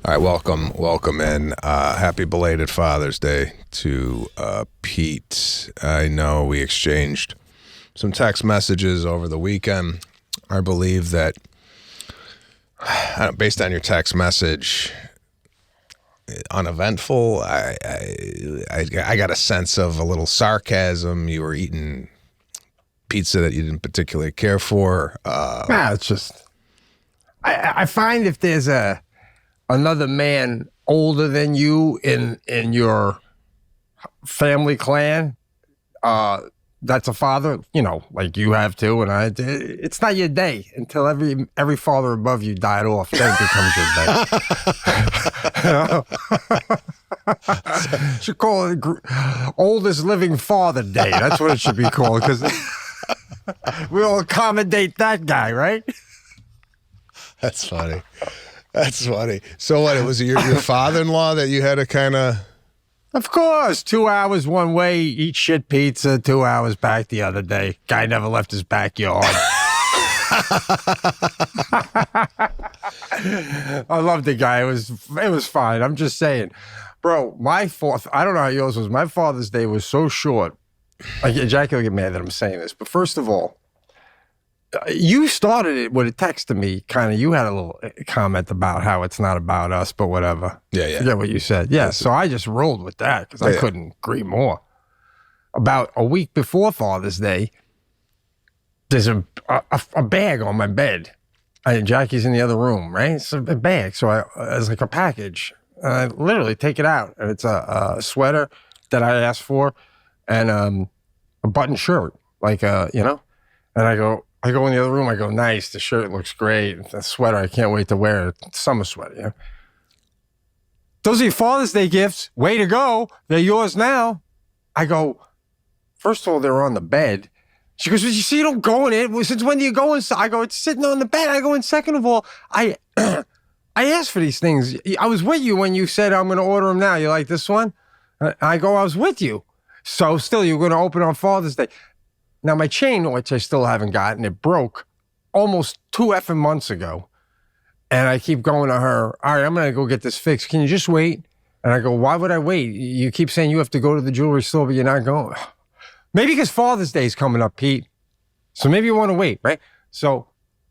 All right, welcome in. Happy belated Father's Day to Pete. I know we exchanged some text messages over the weekend. I believe that, based on your text message, uneventful. I got a sense of a little sarcasm. You were eating pizza that you didn't particularly care for. It's just I find if there's another man older than you in your family clan, that's a father, like you have too, and it's not your day until every father above you died off. Then it becomes your day. Should call it oldest living father day. That's what it should be called, because we all accommodate that guy, right? That's funny. That's funny. So what? It was your father-in-law that you had to kind of. Of course, 2 hours one way, eat shit pizza, 2 hours back the other day. Guy never left his backyard. I love the guy. It was fine. I'm just saying. Bro, I don't know how yours was. My Father's Day was so short. Jackie will get mad that I'm saying this. But first of all, you started it with a text to me, kind of. You had a little comment about how it's not about us, but whatever. Yeah. I forget what you said. Yeah, so I just rolled with that because I couldn't agree more. About a week before Father's Day, there's a bag on my bed. And Jackie's in the other room, right? It's a bag. So it's like a package. And I literally take it out. And it's a sweater that I asked for and a button shirt, And I go in the other room, I go, nice, the shirt looks great. The sweater, I can't wait to wear it. Summer sweater, Those are your Father's Day gifts. Way to go. They're yours now. I go, first of all, they're on the bed. She goes, well, you see, you don't go in it. Since when do you go inside? I go, it's sitting on the bed. I go, and second of all, I asked for these things. I was with you when you said, I'm going to order them now. You like this one? I go, I was with you. So still, you're going to open on Father's Day. Now, my chain, which I still haven't gotten, it broke almost 2 effing months ago. And I keep going to her, all right, I'm going to go get this fixed. Can you just wait? And I go, why would I wait? You keep saying you have to go to the jewelry store, but you're not going. Maybe because Father's Day is coming up, Pete. So maybe you want to wait, right? So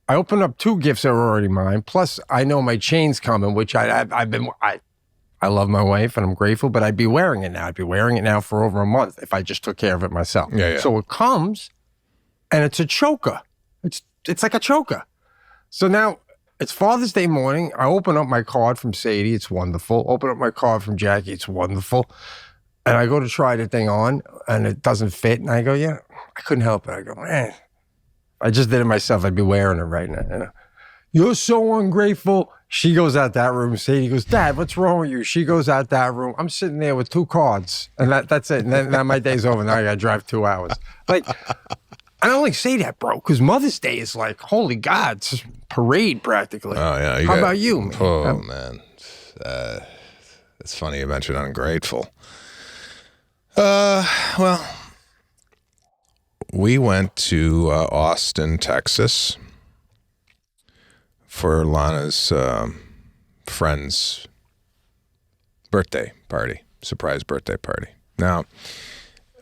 I opened up 2 gifts that were already mine. Plus, I know my chain's coming, which I love my wife and I'm grateful, but I'd be wearing it now. I'd be wearing it now for over a month if I just took care of it myself. Yeah. So it comes and it's a choker. It's like a choker. So now it's Father's Day morning. I open up my card from Sadie. It's wonderful. Open up my card from Jackie. It's wonderful. And I go to try the thing on and it doesn't fit. And I go, I couldn't help it. I go, man, I just did it myself. I'd be wearing it right now. You're so ungrateful. She goes out that room. Sadie goes, Dad, what's wrong with you? She goes out that room. I'm sitting there with 2 cards. And that's it. And then now my day's over. Now I got to drive 2 hours. I only say that, bro, because Mother's Day is like, holy God, it's a parade practically. Oh, yeah. How about you, man? Oh, man. It's funny you mentioned ungrateful. Well, we went to Austin, Texas for Lana's friend's birthday party, surprise birthday party. Now,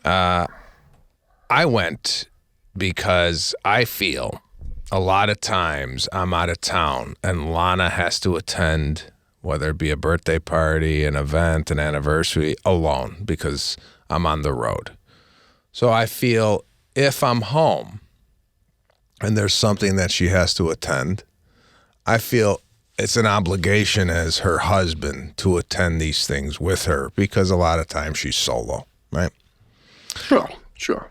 I went because I feel a lot of times I'm out of town and Lana has to attend, whether it be a birthday party, an event, an anniversary, alone because I'm on the road. So I feel if I'm home and there's something that she has to attend, I feel it's an obligation as her husband to attend these things with her because a lot of times she's solo, right? Sure.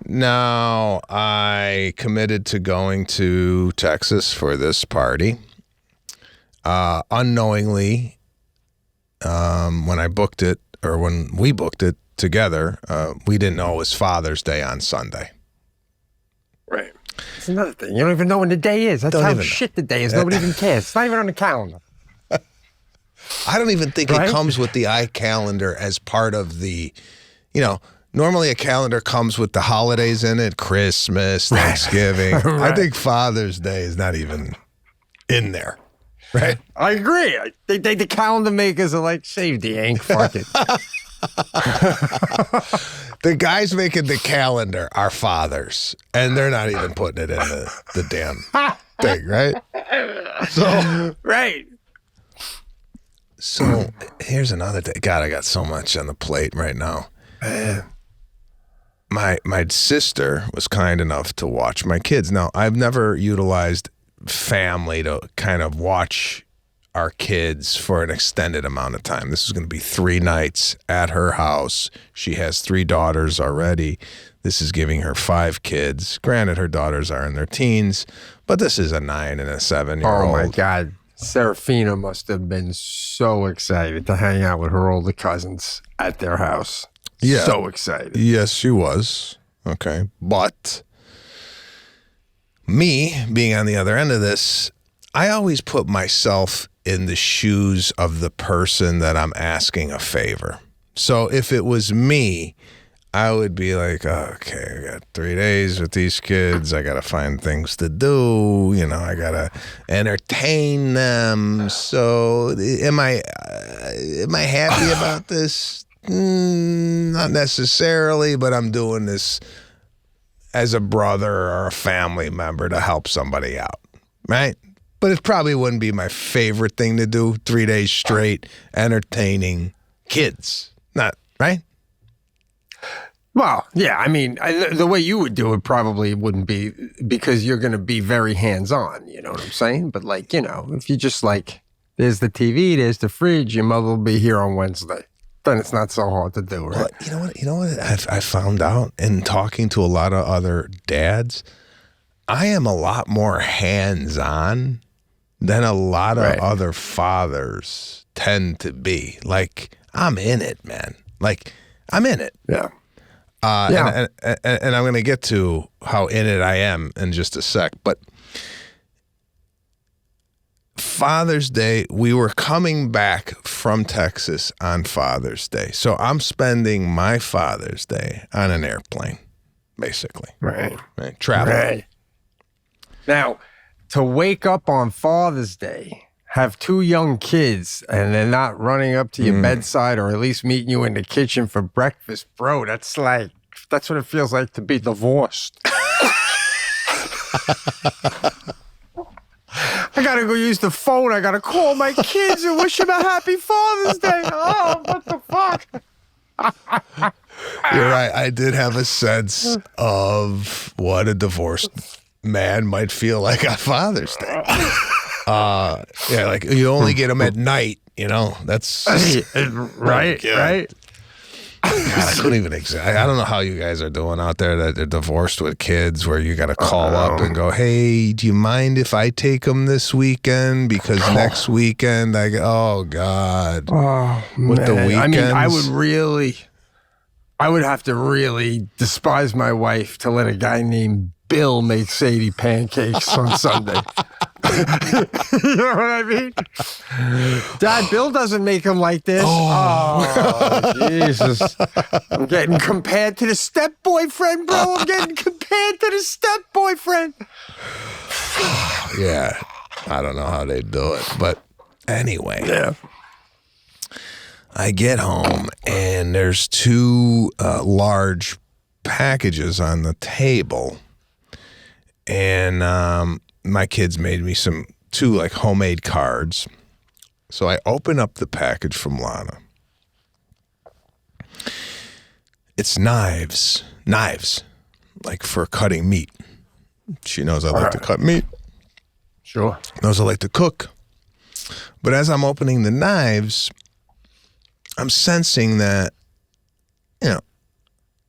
Now, I committed to going to Texas for this party. Unknowingly, when I booked it, or when we booked it together, we didn't know it was Father's Day on Sunday. Right. It's another thing. You don't even know when the day is. That's how shit the day is. Nobody even cares. It's not even on the calendar. I don't even think it comes with the iCalendar as part of the, normally a calendar comes with the holidays in it, Christmas, Thanksgiving. Right. I think Father's Day is not even in there. right? I agree. The calendar makers are like, save the ink, fuck it. The guys making the calendar are fathers, and they're not even putting it in the damn thing, right? So, right. So here's another thing. God, I got so much on the plate right now. My sister was kind enough to watch my kids. Now, I've never utilized family to kind of watch our kids for an extended amount of time. This is going to be 3 nights at her house. She has 3 daughters already. This is giving her 5 kids. Granted, her daughters are in their teens, but this is a 9 and a 7-year-old. Oh my God. Serafina must have been so excited to hang out with her older cousins at their house. Yeah. So excited. Yes, she was. Okay. But me being on the other end of this, I always put myself in the shoes of the person that I'm asking a favor. So if it was me, I would be like, oh, okay, I got 3 days with these kids. I got to find things to do. You know, I got to entertain them. So am I happy about this? Not necessarily, but I'm doing this as a brother or a family member to help somebody out, right? But it probably wouldn't be my favorite thing to do, 3 days straight entertaining kids. Not, right? Well, yeah, I mean, the way you would do it probably wouldn't be, because you're going to be very hands-on, you know what I'm saying? But like, you know, if you just like, there's the TV, there's the fridge, your mother will be here on Wednesday. Then it's not so hard to do, right? Well, you know what I found out in talking to a lot of other dads? I am a lot more hands-on than a lot of other fathers tend to be. Like, I'm in it, man. Like, I'm in it. Yeah. And I'm going to get to how in it I am in just a sec. But Father's Day, we were coming back from Texas on Father's Day. So I'm spending my Father's Day on an airplane, basically. Right. Traveling. Right. Now, to wake up on Father's Day, have 2 young kids, and they're not running up to your bedside or at least meeting you in the kitchen for breakfast, bro, that's what it feels like to be divorced. I gotta go use the phone. I gotta call my kids and wish them a happy Father's Day. Oh, what the fuck? You're right. I did have a sense of what a divorced man might feel like on Father's Day. Yeah, like you only get them at night, you know. That's right. Right. God, I couldn't even I don't know how you guys are doing out there that they're divorced with kids, where you got to call up and go, "Hey, do you mind if I take them this weekend? Because next weekend I go." Oh God, with the weekends. I mean, I would have to really despise my wife to let a guy named Bill make Sadie pancakes on Sunday. You know what I mean? Dad, Bill doesn't make them like this. Oh, Jesus. I'm getting compared to the step-boyfriend, bro. I'm getting compared to the step-boyfriend. Yeah. I don't know how they do it. But anyway. Yeah. I get home, and there's 2 large packages on the table. And my kids made me 2 like homemade cards. So I open up the package from Lana. It's knives, like for cutting meat. She knows I like to cut meat. Sure. Knows I like to cook. But as I'm opening the knives, I'm sensing that, you know,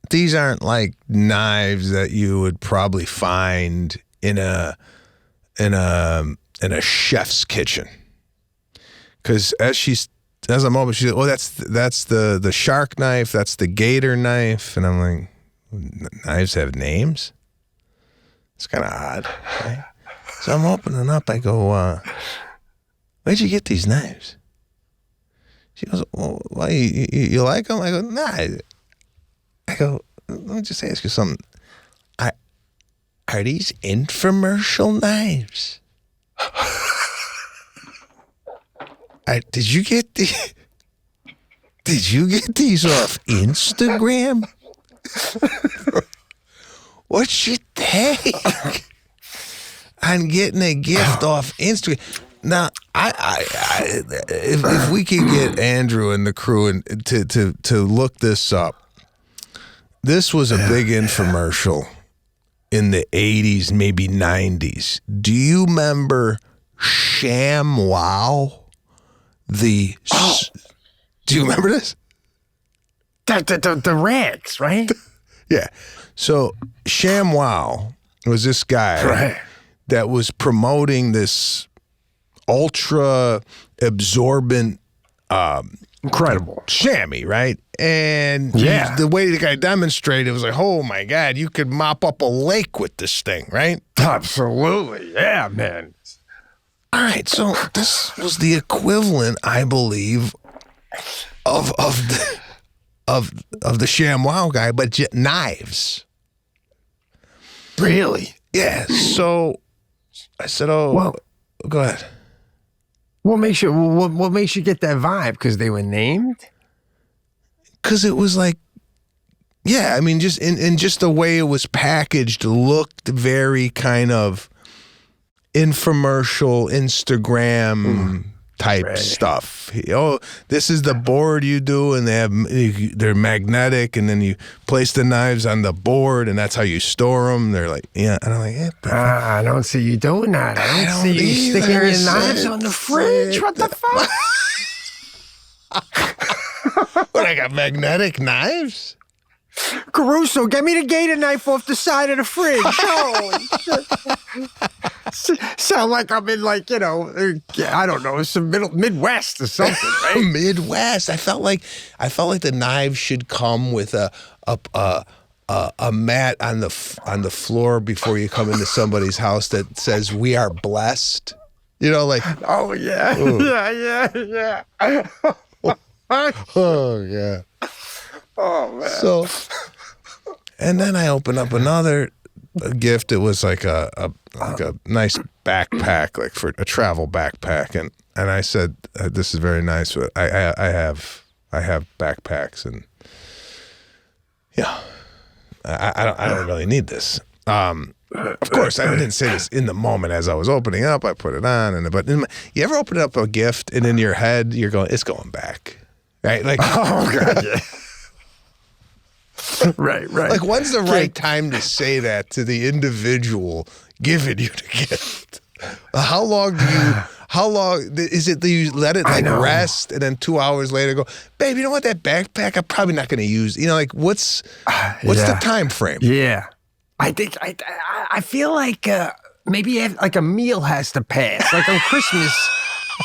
these aren't like knives that you would probably find in a chef's kitchen. Because as I'm opening, she's like, "Oh, that's the shark knife. That's the gator knife." And I'm like, "Knives have names? It's kind of odd." Right? So I'm opening up. I go, "Where'd you get these knives?" She goes, "Well, why you like them?" I go, "Nah." I go, "Let me just ask you something. Are these infomercial knives?" Did you get these off Instagram? What's your take on getting a gift off Instagram? Now, if we can get Andrew and the crew and to look this up, this was a big infomercial in the 80s, maybe 90s. Do you remember ShamWow? Do you remember this? The rags, right? Yeah. So ShamWow was this guy that was promoting this ultra absorbent, incredible chamois, right? And the way the guy demonstrated was like, oh my God, you could mop up a lake with this thing, right? Absolutely. Yeah, man. All right, so this was the equivalent, I believe, of the ShamWow guy, but knives. Really? Yeah. So I said, "Oh, well, go ahead." What makes you get that vibe? Because they were named? Because it was like, yeah. I mean, just in just the way it was packaged, looked very kind of infomercial, Instagram type stuff. Oh, this is the board you do, and they're magnetic, and then you place the knives on the board, and that's how you store them. They're like, yeah, and I'm like, I don't see you doing that. I don't see you sticking your knives on the fridge. What the fuck? What, I got magnetic knives? Caruso, get me the gator knife off the side of the fridge. Holy shit. Sound like I'm in, like, I don't know, some Midwest or something, right? Midwest. I felt like the knives should come with a mat on the floor before you come into somebody's house that says "We are blessed." Like. Oh yeah, yeah. Oh yeah. Oh man. So, and then I opened up another gift. It was like a nice backpack, like for a travel backpack, and I said, "This is very nice. But I have backpacks, and I don't really need this." Of course, I didn't say this in the moment as I was opening up. I put it on, but you ever open up a gift and in your head you're going, "It's going back," right? Like, oh god, yeah. Right. Like, when's the right time to say that to the individual giving you the gift? How long is it that you let it rest and then 2 hours later go, babe, you know what, that backpack I'm probably not going to use. Like, what's the time frame? Yeah. I think I feel like maybe like a meal has to pass. Like on Christmas,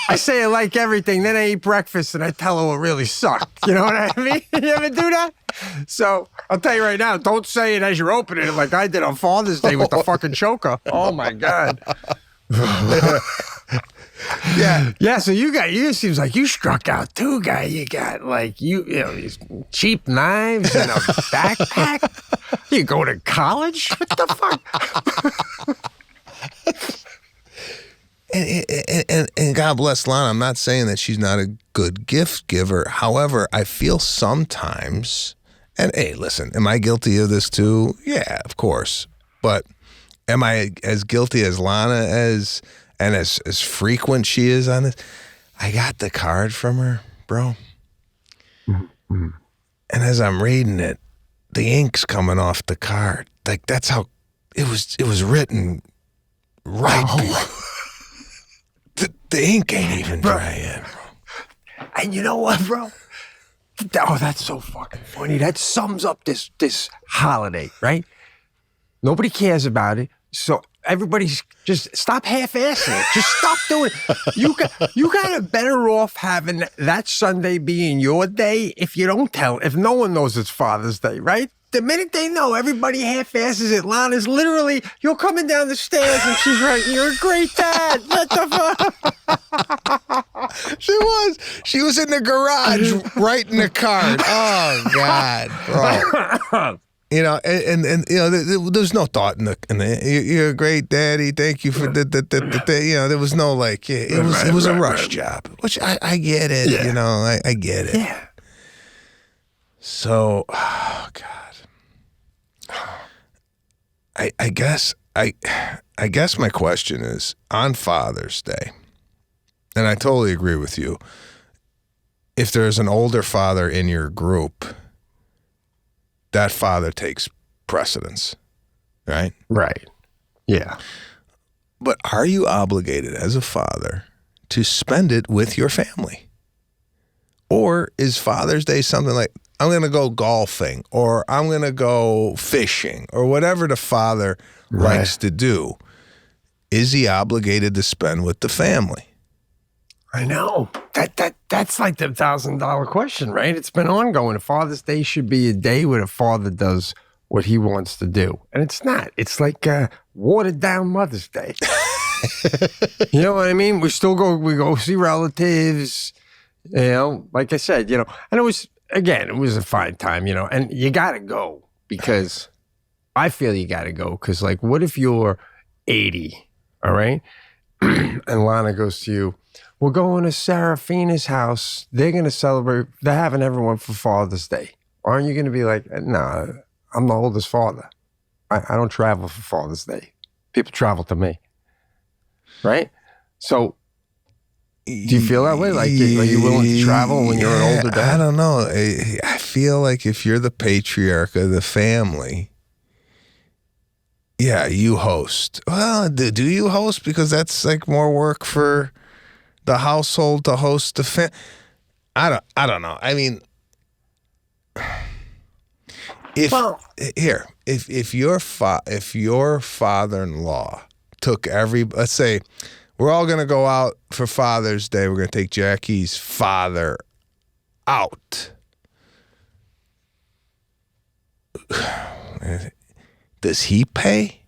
I say I like everything, then I eat breakfast and I tell her it really sucked. You know what I mean? You ever do that? So I'll tell you right now, don't say it as you're opening it like I did on Father's Day with the fucking choker. Oh my God. Yeah, so you seems like you struck out too, guy. You got like these cheap knives and a backpack. You go to college? What the fuck? And God bless Lana. I'm not saying that she's not a good gift giver. However, I feel sometimes, and hey, listen, am I guilty of this too? Yeah, of course. But am I as guilty as Lana as frequent she is on this? I got the card from her, bro. Mm-hmm. And as I'm reading it, the ink's coming off the card. Like, that's how it was written right. Oh. The ink ain't even dry yet, bro. And you know what, bro? Oh, that's so fucking funny. That sums up this holiday, right? Nobody cares about it. So everybody's just stop half-assing it. Just stop doing it. You got it better off having that Sunday being your day if no one knows it's Father's Day, right? The minute they know, everybody half-asses it. Lana's literally, you're coming down the stairs and she's like, "You're a great dad." What the fuck? She was in the garage writing the card. Oh, God, bro. You know, and you know, there's no thought in the you're a great daddy. Thank you for the you know, there was no like, it was a rush job, which I get it. Yeah. You know, I get it. Yeah. So, oh God, I guess my question is on Father's Day, and I totally agree with you. If there's an older father in your group, that father takes precedence, right? Right. Yeah. But are you obligated as a father to spend it with your family? Or is Father's Day something like, I'm going to go golfing or I'm going to go fishing or whatever the father likes to do? Is he obligated to spend with the family? I know. That's like the $1,000 question, right? It's been ongoing. Father's Day should be a day where a father does what he wants to do. And it's not. It's like watered down Mother's Day. You know what I mean? We go see relatives, you know, like I said, you know, and it was a fine time, you know, and you got to go because I feel you got to go because like, what if you're 80, all right? And Lana goes to you, we're going to Serafina's house. They're going to celebrate. They're having everyone for Father's Day. Aren't you going to be like, nah, I'm the oldest father. I don't travel for Father's Day. People travel to me. Right? So do you feel that way? Like, are you willing to travel when you're an older dad? I don't know. I feel like if you're the patriarch of the family, yeah, you host. Well, do you host? Because that's like more work for the household to host the family. I don't know. I mean, if your father-in-law took let's say we're all going to go out for Father's Day. We're going to take Jackie's father out. Does he pay?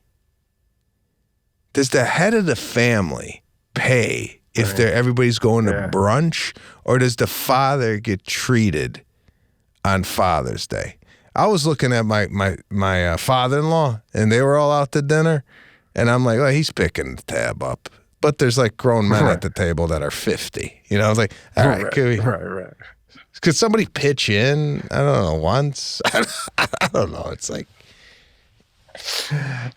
Does the head of the family pay if everybody's going to brunch, or does the father get treated on Father's Day? I was looking at my father-in-law, and they were all out to dinner, and I'm like, well, he's picking the tab up. But there's like grown men at the table that are 50. You know, I was like, all right, could somebody pitch in? I don't know, once? I don't know. It's like,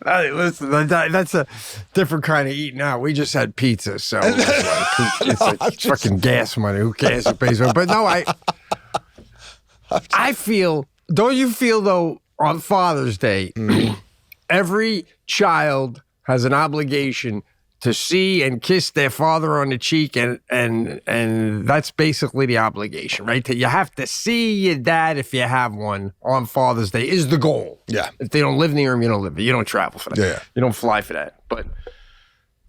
listen, that's a different kind of eating out. We just had pizza, so it's like fucking gas money. Who cares who pays for it? But no, I feel, don't you feel though, on Father's Day, every child has an obligation to see and kiss their father on the cheek, and that's basically the obligation, right? You have to see your dad, if you have one, on Father's Day is the goal. Yeah. If they don't live near him, you don't live there. You don't travel for that. Yeah. You don't fly for that. But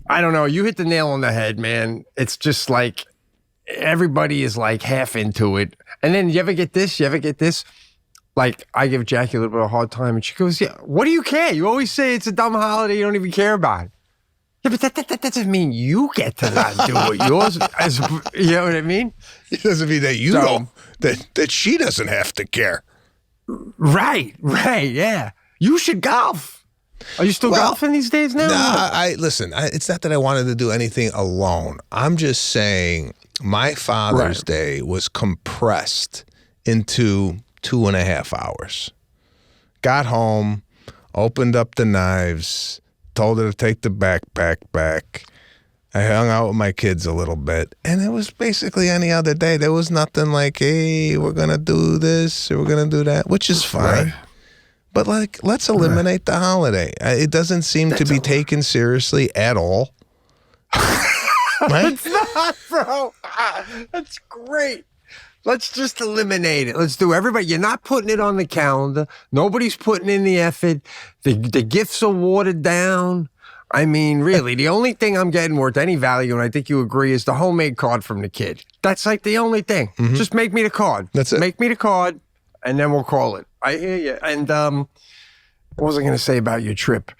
I don't know. You hit the nail on the head, man. It's just like everybody is like half into it. And then you ever get this? Like, I give Jackie a little bit of a hard time, and she goes, yeah, what do you care? You always say it's a dumb holiday. You don't even care about it. Yeah, but that doesn't mean you get to not do it. Yours, you know what I mean? It doesn't mean that you don't, that she doesn't have to care. Right, yeah. You should golf. Are you still golfing these days now? No, listen, it's not that I wanted to do anything alone. I'm just saying my Father's Day was compressed into 2.5 hours. Got home, opened up the knives, told her to take the backpack back. I hung out with my kids a little bit, and it was basically any other day. There was nothing like, hey, we're going to do this or we're going to do that, which is fine. Right. But like, let's eliminate the holiday. It doesn't seem to be taken seriously at all. Right? It's not, bro. That's great. Let's just eliminate it. Let's do everybody. You're not putting it on the calendar. Nobody's putting in the effort. The gifts are watered down. I mean, really, the only thing I'm getting worth any value, and I think you agree, is the homemade card from the kid. That's like the only thing. Mm-hmm. Just make me the card. That's it. Make me the card, and then we'll call it. I hear you. And what was I going to say about your trip?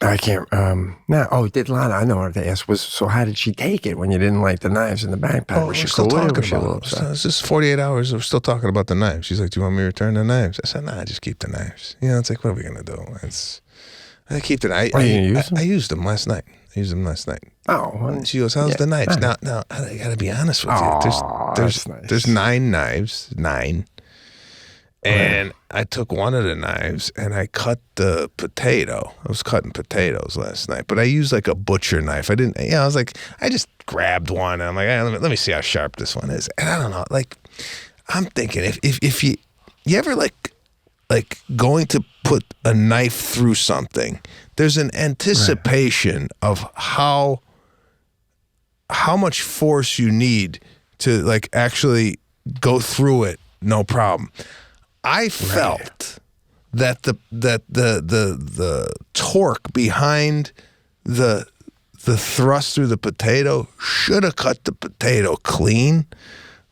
I can't. No. Oh, did Lana? I know what they asked was. So how did she take it when you didn't like the knives in the backpack? Oh, was we're she still cool with it? talking Was she a about little it. upset? It's just 48 hours. We're still talking about the knives. She's like, "Do you want me to return the knives?" I said, "Nah, just keep the knives." You know, it's like, what are we gonna do? I keep the. Are you gonna use them? I used them last night. Oh, well, And she goes, "How's the knives?" Now, I gotta be honest with you. That's nice. There's 9 knives, 9. And I took one of the knives and I cut the potato. I was cutting potatoes last night, but I used like a butcher knife. I didn't, I was like, I just grabbed one and I'm like, hey, let me see how sharp this one is. And I don't know, like, I'm thinking if you ever like going to put a knife through something, there's an anticipation of how much force you need to like actually go through it, no problem. I felt that the torque behind the thrust through the potato should have cut the potato clean,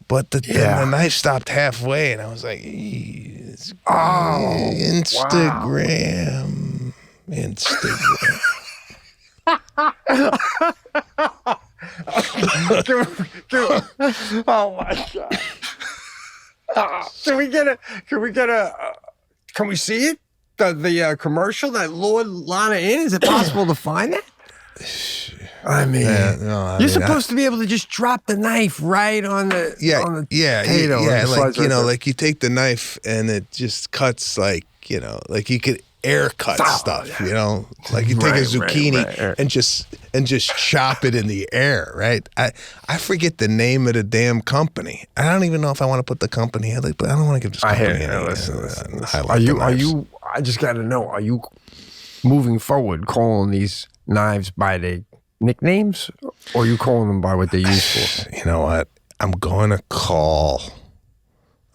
but the knife stopped halfway, and I was like, Instagram. Oh my God. Can we see it? The commercial that lured Lana in? Is it possible to find it? I mean, you're supposed to be able to just drop the knife right on the potato. Like, like you take the knife and it just cuts like you could air cut stuff, like you take a zucchini and just chop it in the air, right? I forget the name of the damn company. I don't even know if I want to put the company, but I don't want to give this company any. Listen. Are you? I just got to know. Are you moving forward calling these knives by their nicknames, or are you calling them by what they're used for? You know what? I'm going to call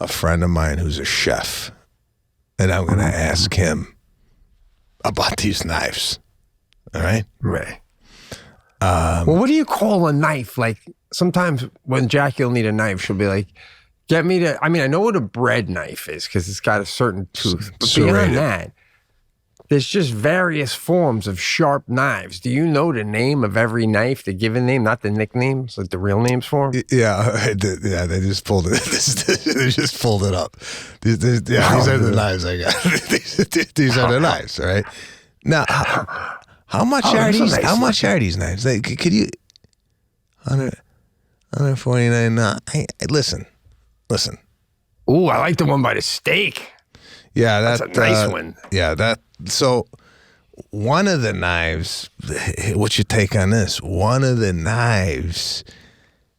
a friend of mine who's a chef, and I'm going to ask him about these knives. All right? Right. Well, what do you call a knife? Like, sometimes when Jackie will need a knife, she'll be like, get me to, I know what a bread knife is because it's got a certain tooth. But beyond that, there's just various forms of sharp knives. Do you know the name of every knife, the given name, not the nicknames, like the real names for them? Yeah, they just pulled it. They just pulled it up. These are the knives I got. These are the knives, all right? Now, how much are these? How much are these knives? Like, could you? 149. Listen. Ooh, I like the one by the steak. Yeah, that's a nice one. Yeah, so one of the knives, what's your take on this? One of the knives,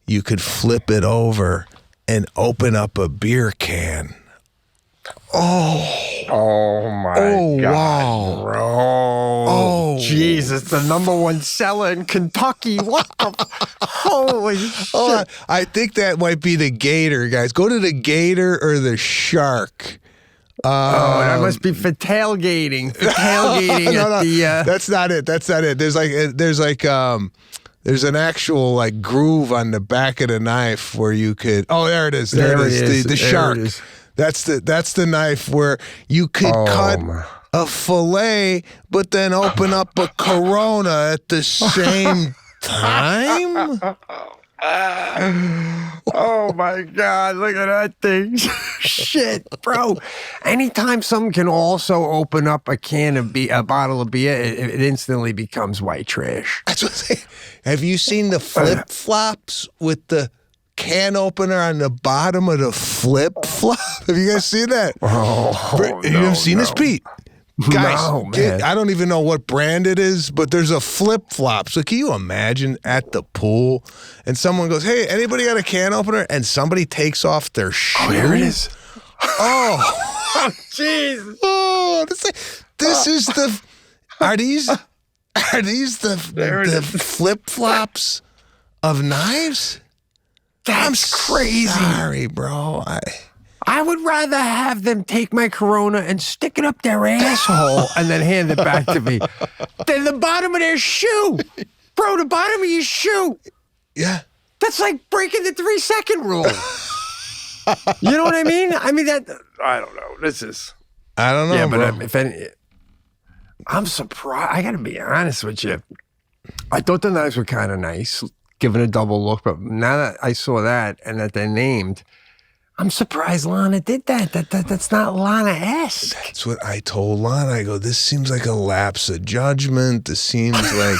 you could flip it over and open up a beer can. Oh my God, wow. bro. Oh, Jesus, the #1 seller in Kentucky. What the? Holy shit. I think that might be the gator, guys. Go to the gator or the shark. That must be for tailgating. No. That's not it. There's an actual like groove on the back of the knife where you could. Oh, there it is. There it is. The shark. That's the knife where you could cut a fillet, but then open up a Corona at the same time. Oh my God, look at that thing. Shit, bro. Anytime someone can also open up a bottle of beer, it instantly becomes white trash. That's what I'm saying. Have you seen the flip-flops with the can opener on the bottom of the flip-flop? Have you guys seen that? You haven't seen this, Pete? Guys, man. I don't even know what brand it is, but there's a flip-flop. So can you imagine at the pool and someone goes, hey, anybody got a can opener? And somebody takes off their shoe. Oh, here it is. Oh, jeez. Oh, this is the, are these the flip-flops of knives? That's crazy. Sorry, bro. I would rather have them take my Corona and stick it up their asshole and then hand it back to me than the bottom of their shoe. Bro, the bottom of your shoe. Yeah. That's like breaking the 3-second rule. You know what I mean? I don't know. I don't know, yeah, but bro. I'm surprised. I got to be honest with you. I thought the knives were kind of nice, giving a double look. But now that I saw that and that they're named, I'm surprised Lana did that. That's not Lana-esque. That's what I told Lana. I go, this seems like a lapse of judgment. This seems like,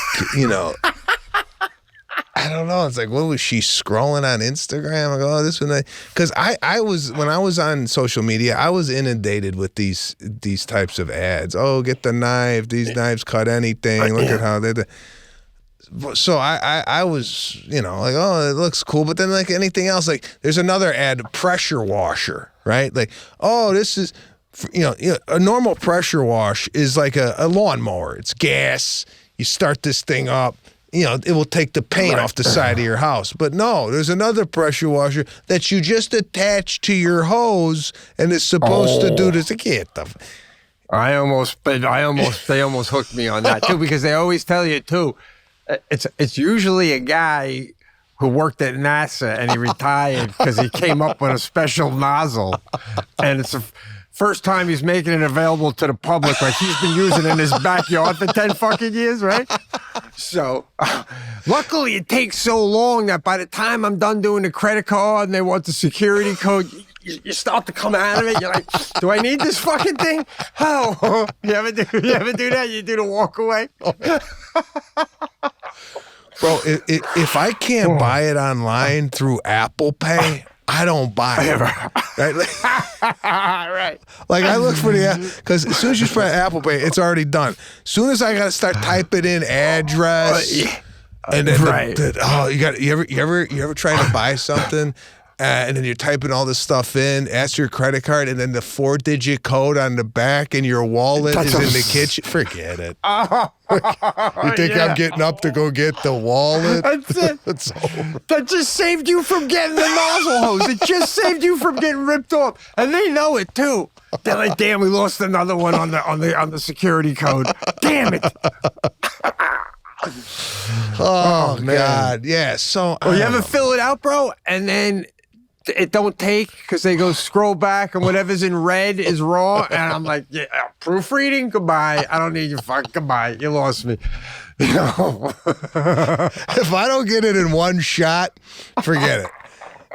I don't know. It's like, what was she scrolling on Instagram? I go, oh, this one. Because I was, when I was on social media, I was inundated with these types of ads. Oh, get the knife. These knives cut anything. Look at how they do. So I was, like, oh, it looks cool. But then like anything else, like there's another ad, pressure washer, right? Like, oh, this is, a normal pressure wash is like a lawnmower. It's gas. You start this thing up, it will take the paint off the side of your house. But no, there's another pressure washer that you just attach to your hose and is supposed to do this. I can't. They almost hooked me on that too, because they always tell you too, it's usually a guy who worked at NASA and he retired because he came up with a special nozzle, and it's the first time he's making it available to the public. Like he's been using it in his backyard for 10 fucking years, right? So luckily it takes so long that by the time I'm done doing the credit card and they want the security code, you start to come out of it. You're like, do I need this fucking thing? Oh, you ever do that? You do the walk away? Bro, if I can't buy it online through Apple Pay, I don't buy it. Right? Right. Like I look for the, because as soon as you press Apple Pay, it's already done. As soon as I got to start typing in address, and then you ever try to buy something? And then you're typing all this stuff in, ask your credit card, and then the 4-digit code on the back and your wallet is in the kitchen. Forget it. You think I'm getting up to go get the wallet? That's it. That just saved you from getting the nozzle hose. It just saved you from getting ripped off. And they know it too. They're like, damn, we lost another one on the security code. Damn it. Oh man. God. Yeah. So you ever fill it out, bro? And then it don't take because they go scroll back and whatever's in red is raw. And I'm like, yeah, proofreading, goodbye. I don't need your fucking goodbye. You lost me. If I don't get it in one shot, forget it.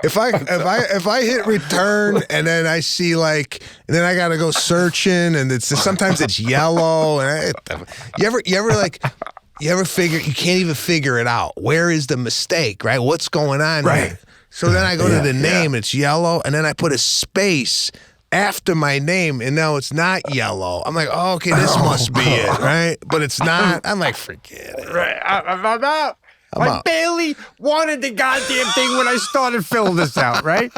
If I hit return and then I see and then I gotta go searching and sometimes it's yellow and you ever figure you can't even figure it out. Where is the mistake, right? What's going on here? So then I go to the name, it's yellow, and then I put a space after my name, and now it's not yellow. I'm like, oh, okay, this must be it, right? But it's not. I'm like, forget it. Right. I'm out. I barely wanted the goddamn thing when I started filling this out, right?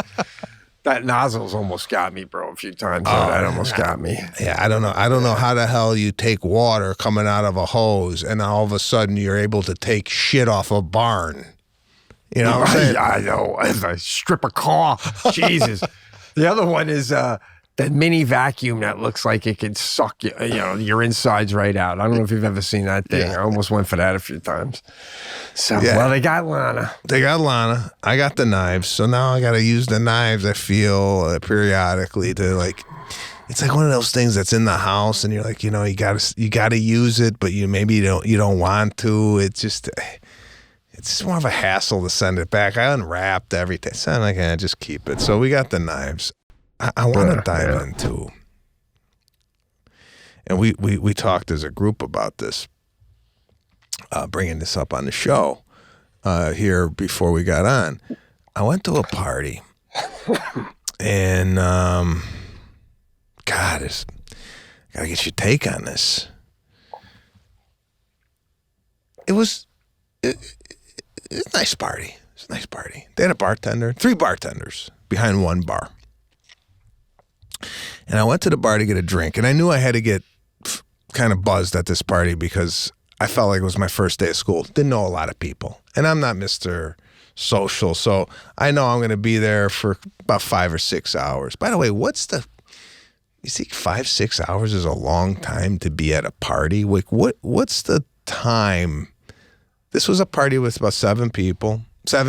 That nozzle's almost got me, bro, a few times. That almost got me. Yeah, I don't know how the hell you take water coming out of a hose and all of a sudden you're able to take shit off a barn. You know what I'm saying? I know. As I strip a car. Jesus. The other one is that mini vacuum that looks like it can suck your insides right out. I don't know if you've ever seen that thing. Yeah. I almost went for that a few times. So, well, they got Lana. I got the knives. So now I got to use the knives, I feel, periodically to it's like one of those things that's in the house and you're like, you got to use it, but you don't want to. It's just more of a hassle to send it back. I unwrapped everything. So I'm like, just keep it. So we got the knives. I want to dive into, and we talked as a group about this, bringing this up on the show here before we got on. I went to a party, and God, gotta get your take on this. It was a nice party. It was a nice party. They had a bartender, 3 bartenders behind one bar. And I went to the bar to get a drink, and I knew I had to get kind of buzzed at this party because I felt like it was my first day of school. Didn't know a lot of people, and I'm not Mr. Social, so I know I'm going to be there for about 5 or 6 hours. By the way, you think 5-6 hours is a long time to be at a party? Like, what's the time? This was a party with about 70 people. It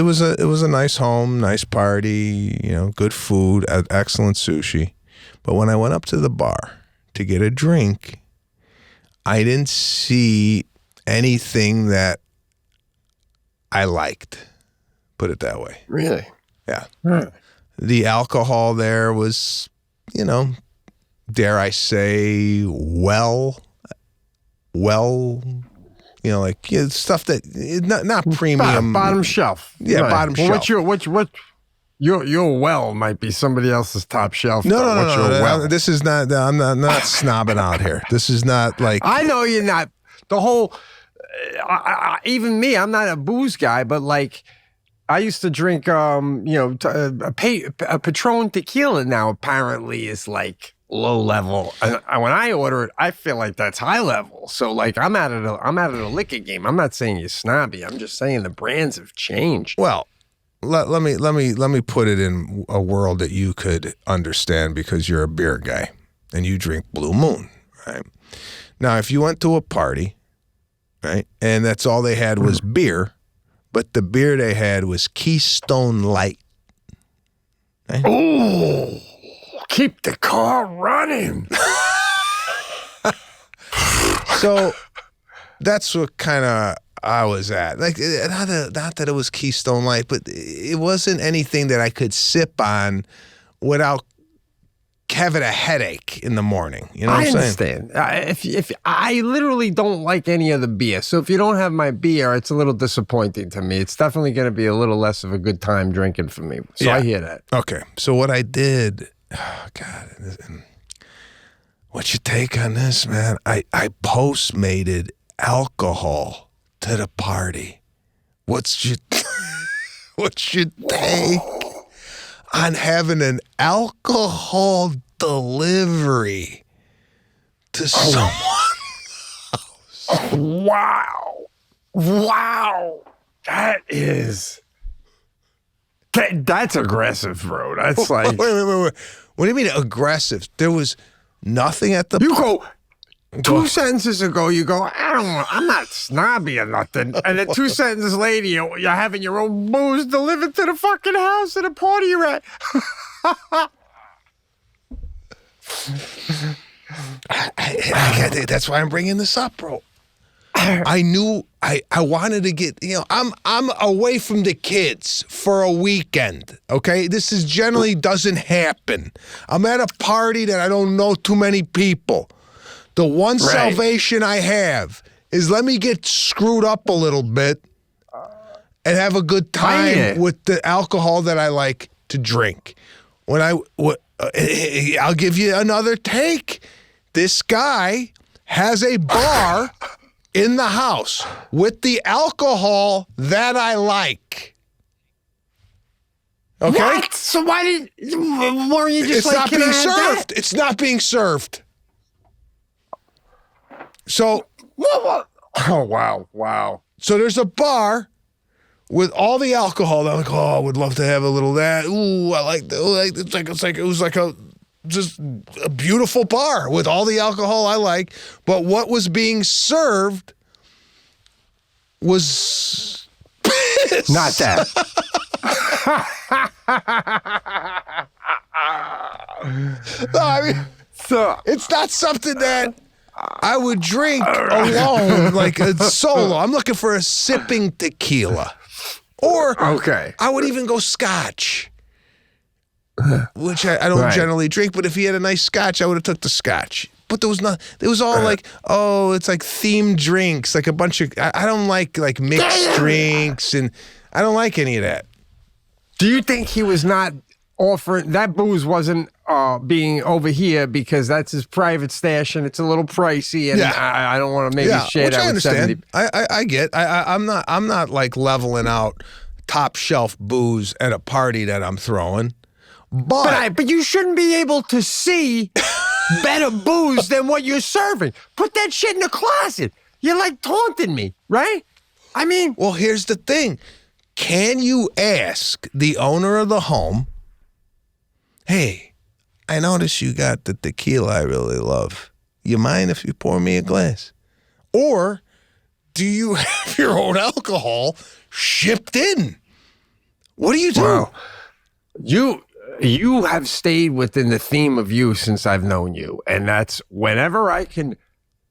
was a nice home, nice party, good food, excellent sushi. But when I went up to the bar to get a drink, I didn't see anything that I liked. Put it that way. Really? Yeah. Huh. The alcohol there was, dare I say, stuff that not premium, bottom shelf. Yeah, right. bottom shelf. Your well might be somebody else's top shelf. No. Well? This is not. I'm not snobbing out here. This is not like. I know you're not. The whole, even me, I'm not a booze guy, but like, I used to drink, a Patron tequila now apparently is like low level. And when I order it, I feel like that's high level. So like I'm out of the liquor game. I'm not saying you're snobby. I'm just saying the brands have changed. Well, let me put it in a world that you could understand because you're a beer guy and you drink Blue Moon, right? Now, if you went to a party, right, and that's all they had was beer, but the beer they had was Keystone Light. Right? Oh, keep the car running. So that's what kind of I was at. Like, not that it was Keystone Light, but it wasn't anything that I could sip on without having a headache in the morning. You know what I'm saying? I understand. If I literally don't like any of the beer, so if you don't have my beer, it's a little disappointing to me. It's definitely going to be a little less of a good time drinking for me. So yeah. I hear that. Okay. So what I did, oh God, what's your take on this, man? I postmated alcohol to the party. What's your take on having an alcohol delivery to someone else? Wow. That's aggressive, bro. That's like... Wait. What do you mean aggressive? There was nothing at the... You go... 2 sentences ago, you go, I'm not snobby or nothing. And then 2 sentences later, you're having your own booze delivered to the fucking house at a party you're at. That's why I'm bringing this up, bro. I knew I wanted to get, I'm away from the kids for a weekend, okay? This generally doesn't happen. I'm at a party that I don't know too many people. The one salvation I have is let me get screwed up a little bit and have a good time with the alcohol that I like to drink. I'll give you another take. This guy has a bar in the house with the alcohol that I like. Okay? What? So why weren't you just it's not being served. It's not being served. So, oh, wow. So there's a bar with all the alcohol. I'm like, I would love to have a little of that. Ooh, I like that. It was like just a beautiful bar with all the alcohol I like. But what was being served was piss. Not that. No, I mean, so it's not something that I would drink alone, like a solo. I'm looking for a sipping tequila. Or I would even go scotch, which I don't generally drink. But if he had a nice scotch, I would have took the scotch. But there was not. It was all like, it's like themed drinks, like a bunch of. I don't like mixed drinks, and I don't like any of that. Do you think he was not offering that booze wasn't being over here because that's his private stash and it's a little pricey and I don't want to maybe share that with 70. I get. I'm not like leveling out top shelf booze at a party that I'm throwing. But you shouldn't be able to see better booze than what you're serving. Put that shit in the closet. You're like taunting me, right? I mean, well, here's the thing. Can you ask the owner of the home, hey, I noticed you got the tequila I really love. You mind if you pour me a glass? Or do you have your own alcohol shipped in? What do you do? Wow. you have stayed within the theme of you since I've known you. And that's whenever I can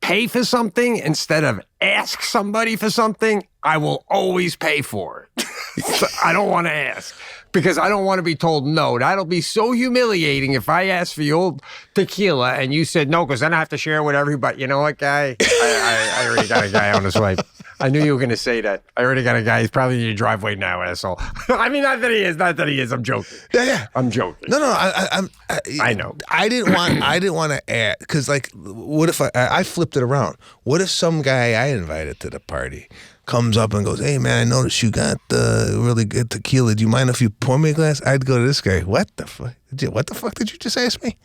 pay for something instead of ask somebody for something, I will always pay for it. So I don't want to ask because I don't want to be told no. That'll be so humiliating if I ask for your tequila and you said no, because then I have to share with everybody. You know what, guy? I already got a guy on his way. I knew you were going to say that. I already got a guy. He's probably in your driveway now, asshole. I mean, not that he is. I'm joking. Yeah. I'm joking. No. I know. I didn't want to add because, like, what if I flipped it around? What if some guy I invited to the party comes up and goes, "Hey man, I noticed you got really good tequila. Do you mind if you pour me a glass?" I'd go to this guy. What the fuck? What the fuck did you just ask me?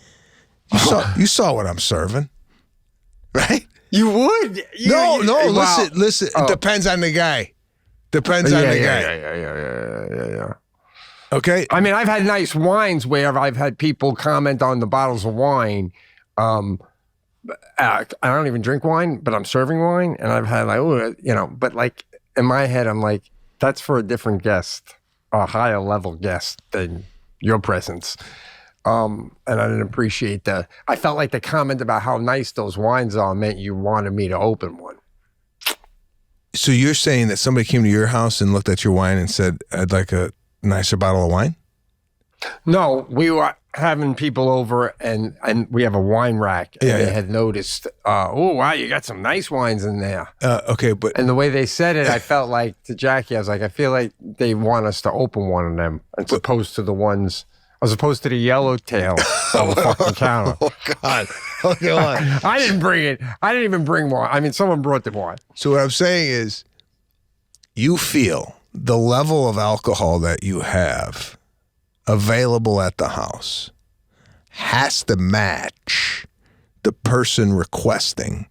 You saw what I'm serving, right? You would? No. Wow. Listen. It depends on the guy. Yeah. Okay. I mean, I've had nice wines where I've had people comment on the bottles of wine. I don't even drink wine, but I'm serving wine, and I've had but like in my head, I'm like, that's for a different guest, a higher level guest than your presence. And I didn't appreciate that. I felt like the comment about how nice those wines are meant you wanted me to open one. So you're saying that somebody came to your house and looked at your wine and said, "I'd like a nicer bottle of wine"? No, we were having people over and we have a wine rack. And they had noticed, oh, wow, you got some nice wines in there. Okay, but... And the way they said it, I felt like, to Jackie, I was like, I feel like they want us to open one of them as opposed to the yellowtail on the fucking counter. Oh, God. Okay, hold on. I didn't bring it. I didn't even bring wine. I mean, someone brought the wine. So what I'm saying is, you feel the level of alcohol that you have available at the house has to match the person requesting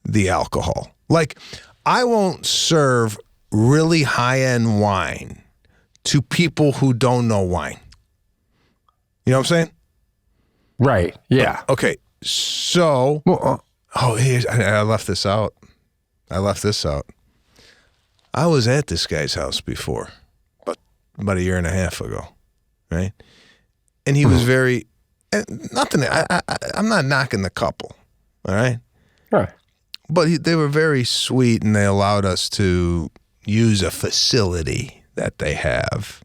the alcohol. Like, I won't serve really high-end wine to people who don't know wine. You know what I'm saying? Right. Yeah. Okay. So, I left this out. I was at this guy's house before, about a year and a half ago, right? And he was very, I'm not knocking the couple, all right? Right. But they were very sweet, and they allowed us to use a facility that they have.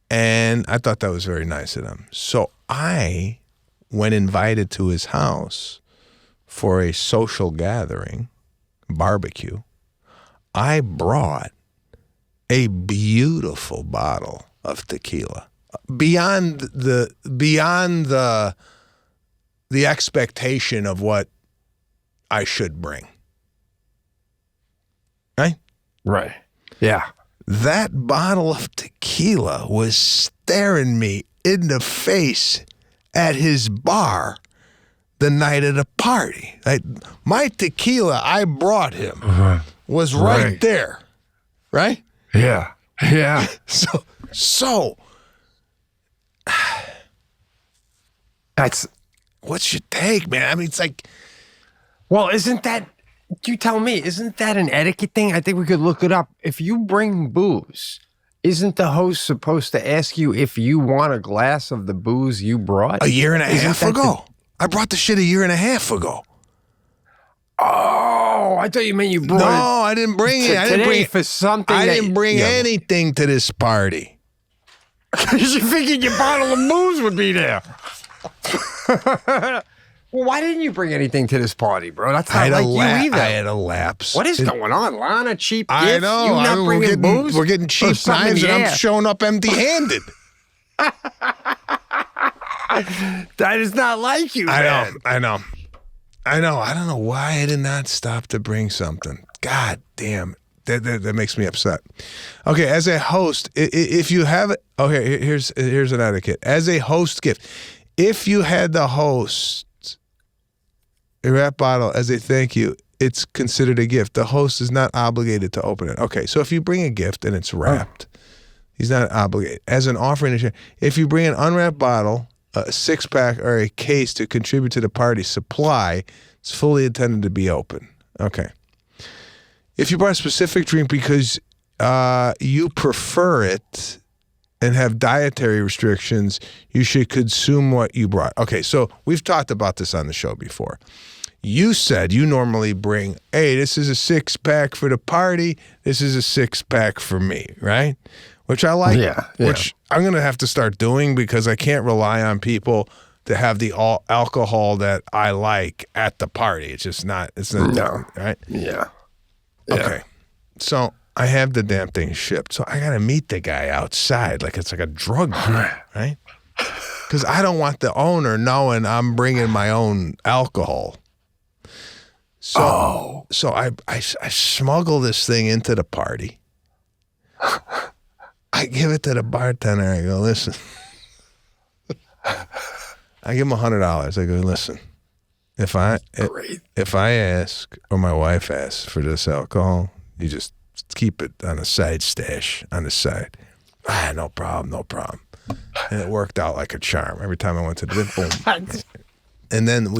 And I thought that was very nice of them. So when invited to his house for a social gathering, barbecue, I brought a beautiful bottle of tequila beyond the expectation of what I should bring. Right? Right. Yeah. That bottle of tequila was staring me in the face at his bar the night of the party. My tequila I brought him was right there. Right? Yeah. Yeah. So that's, what's your take, man? I mean, it's like, well, you tell me, isn't that an etiquette thing? I think we could look it up. If you bring booze, isn't the host supposed to ask you if you want a glass of the booze you brought? A year and a half ago. I brought the shit a year and a half ago. Oh, I thought you meant you brought it. No, I didn't bring it. I didn't bring for something. I didn't bring anything to this party. Because you figured your bottle of booze would be there. Well, why didn't you bring anything to this party, bro? That's not like you either. I had a lapse. What is going on, Lana? Cheap gifts? I know. You not bringing booze? We're getting cheap knives, and I'm showing up empty-handed. That is not like you, man. I know. I don't know why I did not stop to bring something. God damn. That makes me upset. Okay, as a host, if you have it, okay, here's an etiquette. As a host gift, if you had the host a wrap bottle as a thank you, it's considered a gift. The host is not obligated to open it. Okay, so if you bring a gift and it's wrapped, he's not obligated. As an offering to share, if you bring an unwrapped bottle, a 6-pack, or a case to contribute to the party supply, it's fully intended to be open. Okay. If you brought a specific drink because you prefer it and have dietary restrictions, you should consume what you brought. Okay, so we've talked about this on the show before. You said you normally bring, hey, this is a 6-pack for the party. This is a 6-pack for me, right? Which I like, which I'm going to have to start doing because I can't rely on people to have the alcohol that I like at the party. It's not, right? Yeah. Okay. So I have the damn thing shipped. So I got to meet the guy outside like it's like a drug deal, right? Because I don't want the owner knowing I'm bringing my own alcohol. So I smuggle this thing into the party. I give it to the bartender. I go, listen. I give him $100. I go, listen. If I ask or my wife asks for this alcohol, you just keep it on a side stash on the side. No problem. And it worked out like a charm. Every time I went to the boom. And then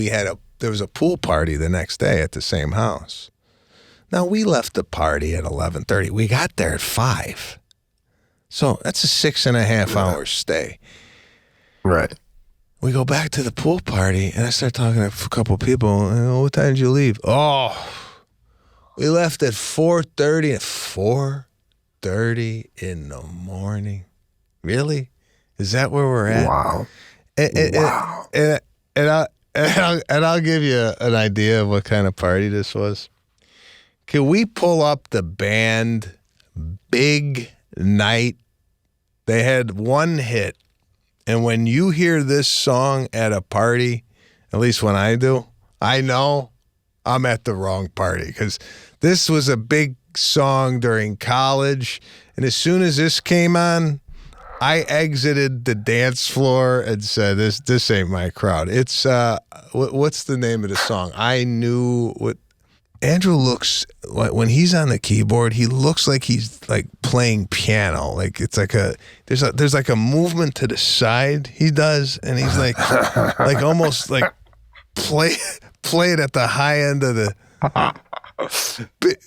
there was a pool party the next day at the same house. Now we left the party at 11:30. We got there at 5. So that's a 6.5 hour stay. Right. We go back to the pool party, and I start talking to a couple of people. What time did you leave? Oh, we left at 4:30. At 4:30 in the morning. Really? Is that where we're at? Wow. And I'll give you an idea of what kind of party this was. Can we pull up the band Big Night? They had one hit. And when you hear this song at a party, at least when I do, I know I'm at the wrong party because this was a big song during college. And as soon as this came on, I exited the dance floor and said, this ain't my crowd. It's, what's the name of the song? I knew what Andrew looks like when he's on the keyboard. He looks like he's like playing piano. Like it's like there's like a movement to the side he does, and he's like almost like play it at the high end of the big.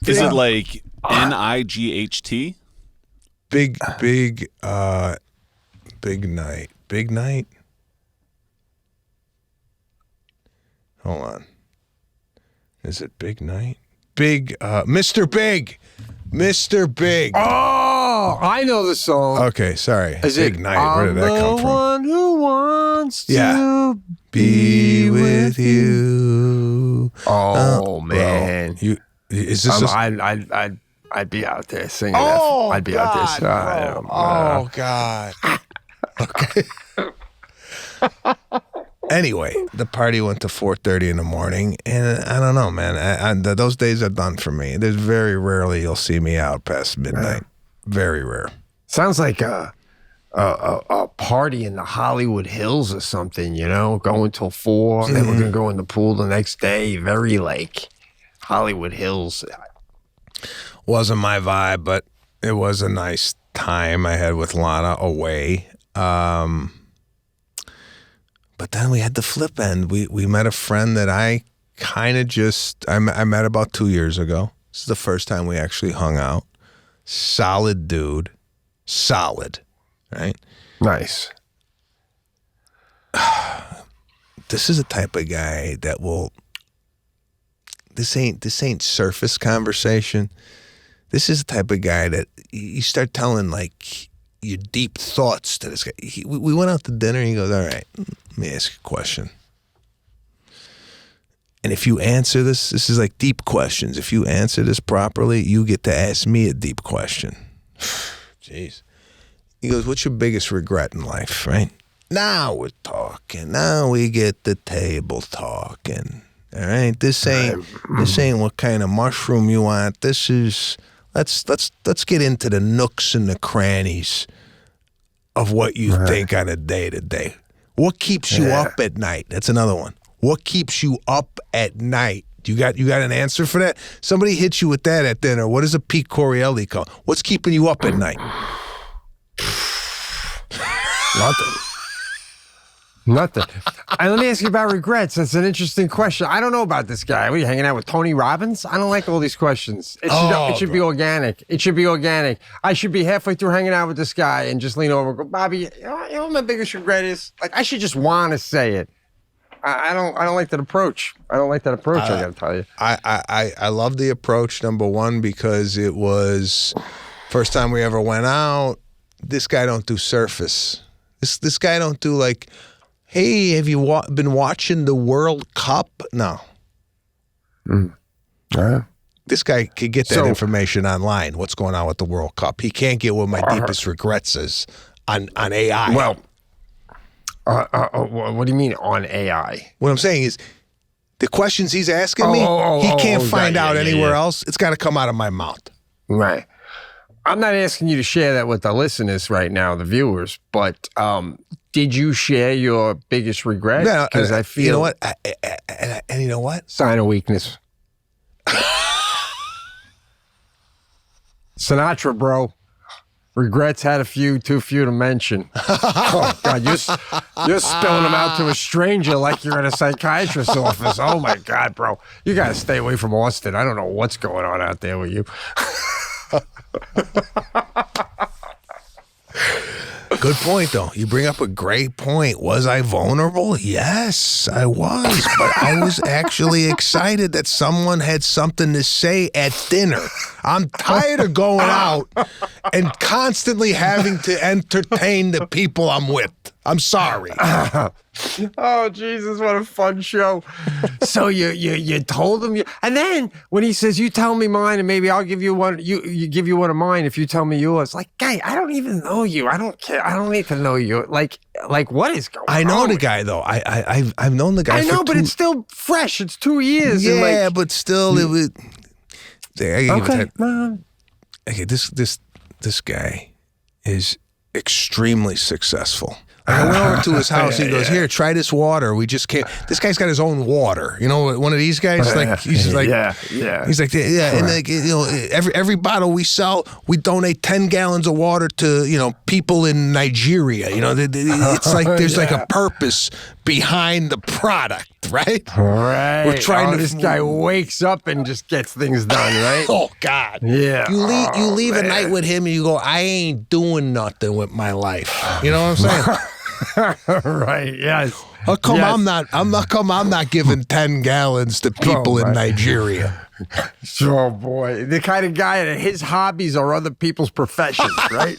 Is it like NIGHT? Big night. Big night. Hold on. Is it Big Night? Mr. Big. Mr. Big. Oh, I know the song. Okay, sorry. Is Big it Night. Where did that come from? I'm the one who wants to be with you. Oh, man. Bro, is this I'd be out there singing Oh, that. I'd be out there singing. Oh, God. Okay. Anyway, the party went to 4:30 in the morning, and I don't know, man. Those days are done for me. There's very rarely you'll see me out past midnight. Very rare. Sounds like a party in the Hollywood Hills or something, going till 4. Then we're going to go in the pool the next day. Very like Hollywood Hills. Wasn't my vibe, but it was a nice time I had with Lana away. But then we had the flip end. We met a friend that I kind of I met about 2 years ago. This is the first time we actually hung out. Solid dude. Solid. Right? Nice. This is a type of guy that will, this ain't surface conversation. This is the type of guy that you start telling like your deep thoughts to this guy. We went out to dinner and he goes, all right, let me ask you a question. And if you answer this is like deep questions. If you answer this properly, you get to ask me a deep question. Jeez. He goes, what's your biggest regret in life, right? Now we're talking. Now we get the table talking. All right? This ain't what kind of mushroom you want. This is let's get into the nooks and the crannies of what you think on a day-to-day. What keeps you up at night? That's another one. What keeps you up at night? You got an answer for that? Somebody hits you with that at dinner. What does a Pete Correale call? What's keeping you up at night? Nothing. Nothing. Let me ask you about regrets. That's an interesting question. I don't know about this guy. What are you hanging out with Tony Robbins? I don't like all these questions. It should be organic. It should be organic. I should be halfway through hanging out with this guy and just lean over and go, Bobby, you know what my biggest regret is? Like, I should just want to say it. I don't like that approach. I don't like that approach, I gotta tell you. I love the approach, number one, because it was first time we ever went out. This guy don't do surface. This guy don't do like, hey, have you been watching the World Cup? No. This guy could get that information online, what's going on with the World Cup. He can't get what my deepest regrets is on AI. Well, what do you mean on AI? What I'm saying is the questions he's asking me, he can't find out anywhere else. It's got to come out of my mouth. Right. I'm not asking you to share that with the listeners right now, the viewers, but did you share your biggest regret? Because I feel... You know what? And you know what? Sign of weakness. Sinatra, bro. Regrets had a few, too few to mention. Oh, God, you're spilling them out to a stranger like you're in a psychiatrist's office. Oh, my God, bro. You got to stay away from Austin. I don't know what's going on out there with you. Good point, though. You bring up a great point. Was I vulnerable? Yes, I was. But I was actually excited that someone had something to say at dinner. I'm tired of going out and constantly having to entertain the people I'm with. I'm sorry. Oh, Jesus, what a fun show. So you told him, and then when he says, you tell me mine and maybe I'll give you one, you give you one of mine if you tell me yours. Like, guy, I don't even know you. I don't care. I don't need to know you. Like what is going on? I know the guy, though. I've known the guy I know, but it's still fresh. It's 2 years. Yeah, but still, it was... Okay. Okay, this guy is extremely successul. I went over to his house. He goes, "Here, try this water. We just can't." This guy's got his own water. You know, one of these guys. Like he's just like, yeah. He's like, yeah, and like, you know, every bottle we sell, we donate 10 gallons of water to people in Nigeria. You know, it's like there's like a purpose behind the product, right? Right. We're trying to. This guy wakes up and just gets things done, right? Oh God. Yeah. You leave a night with him and you go, I ain't doing nothing with my life. You know what I'm saying? Right. Yes. How come I'm not giving 10 gallons to people in Nigeria? Oh boy, the kind of guy that his hobbies are other people's professions, right?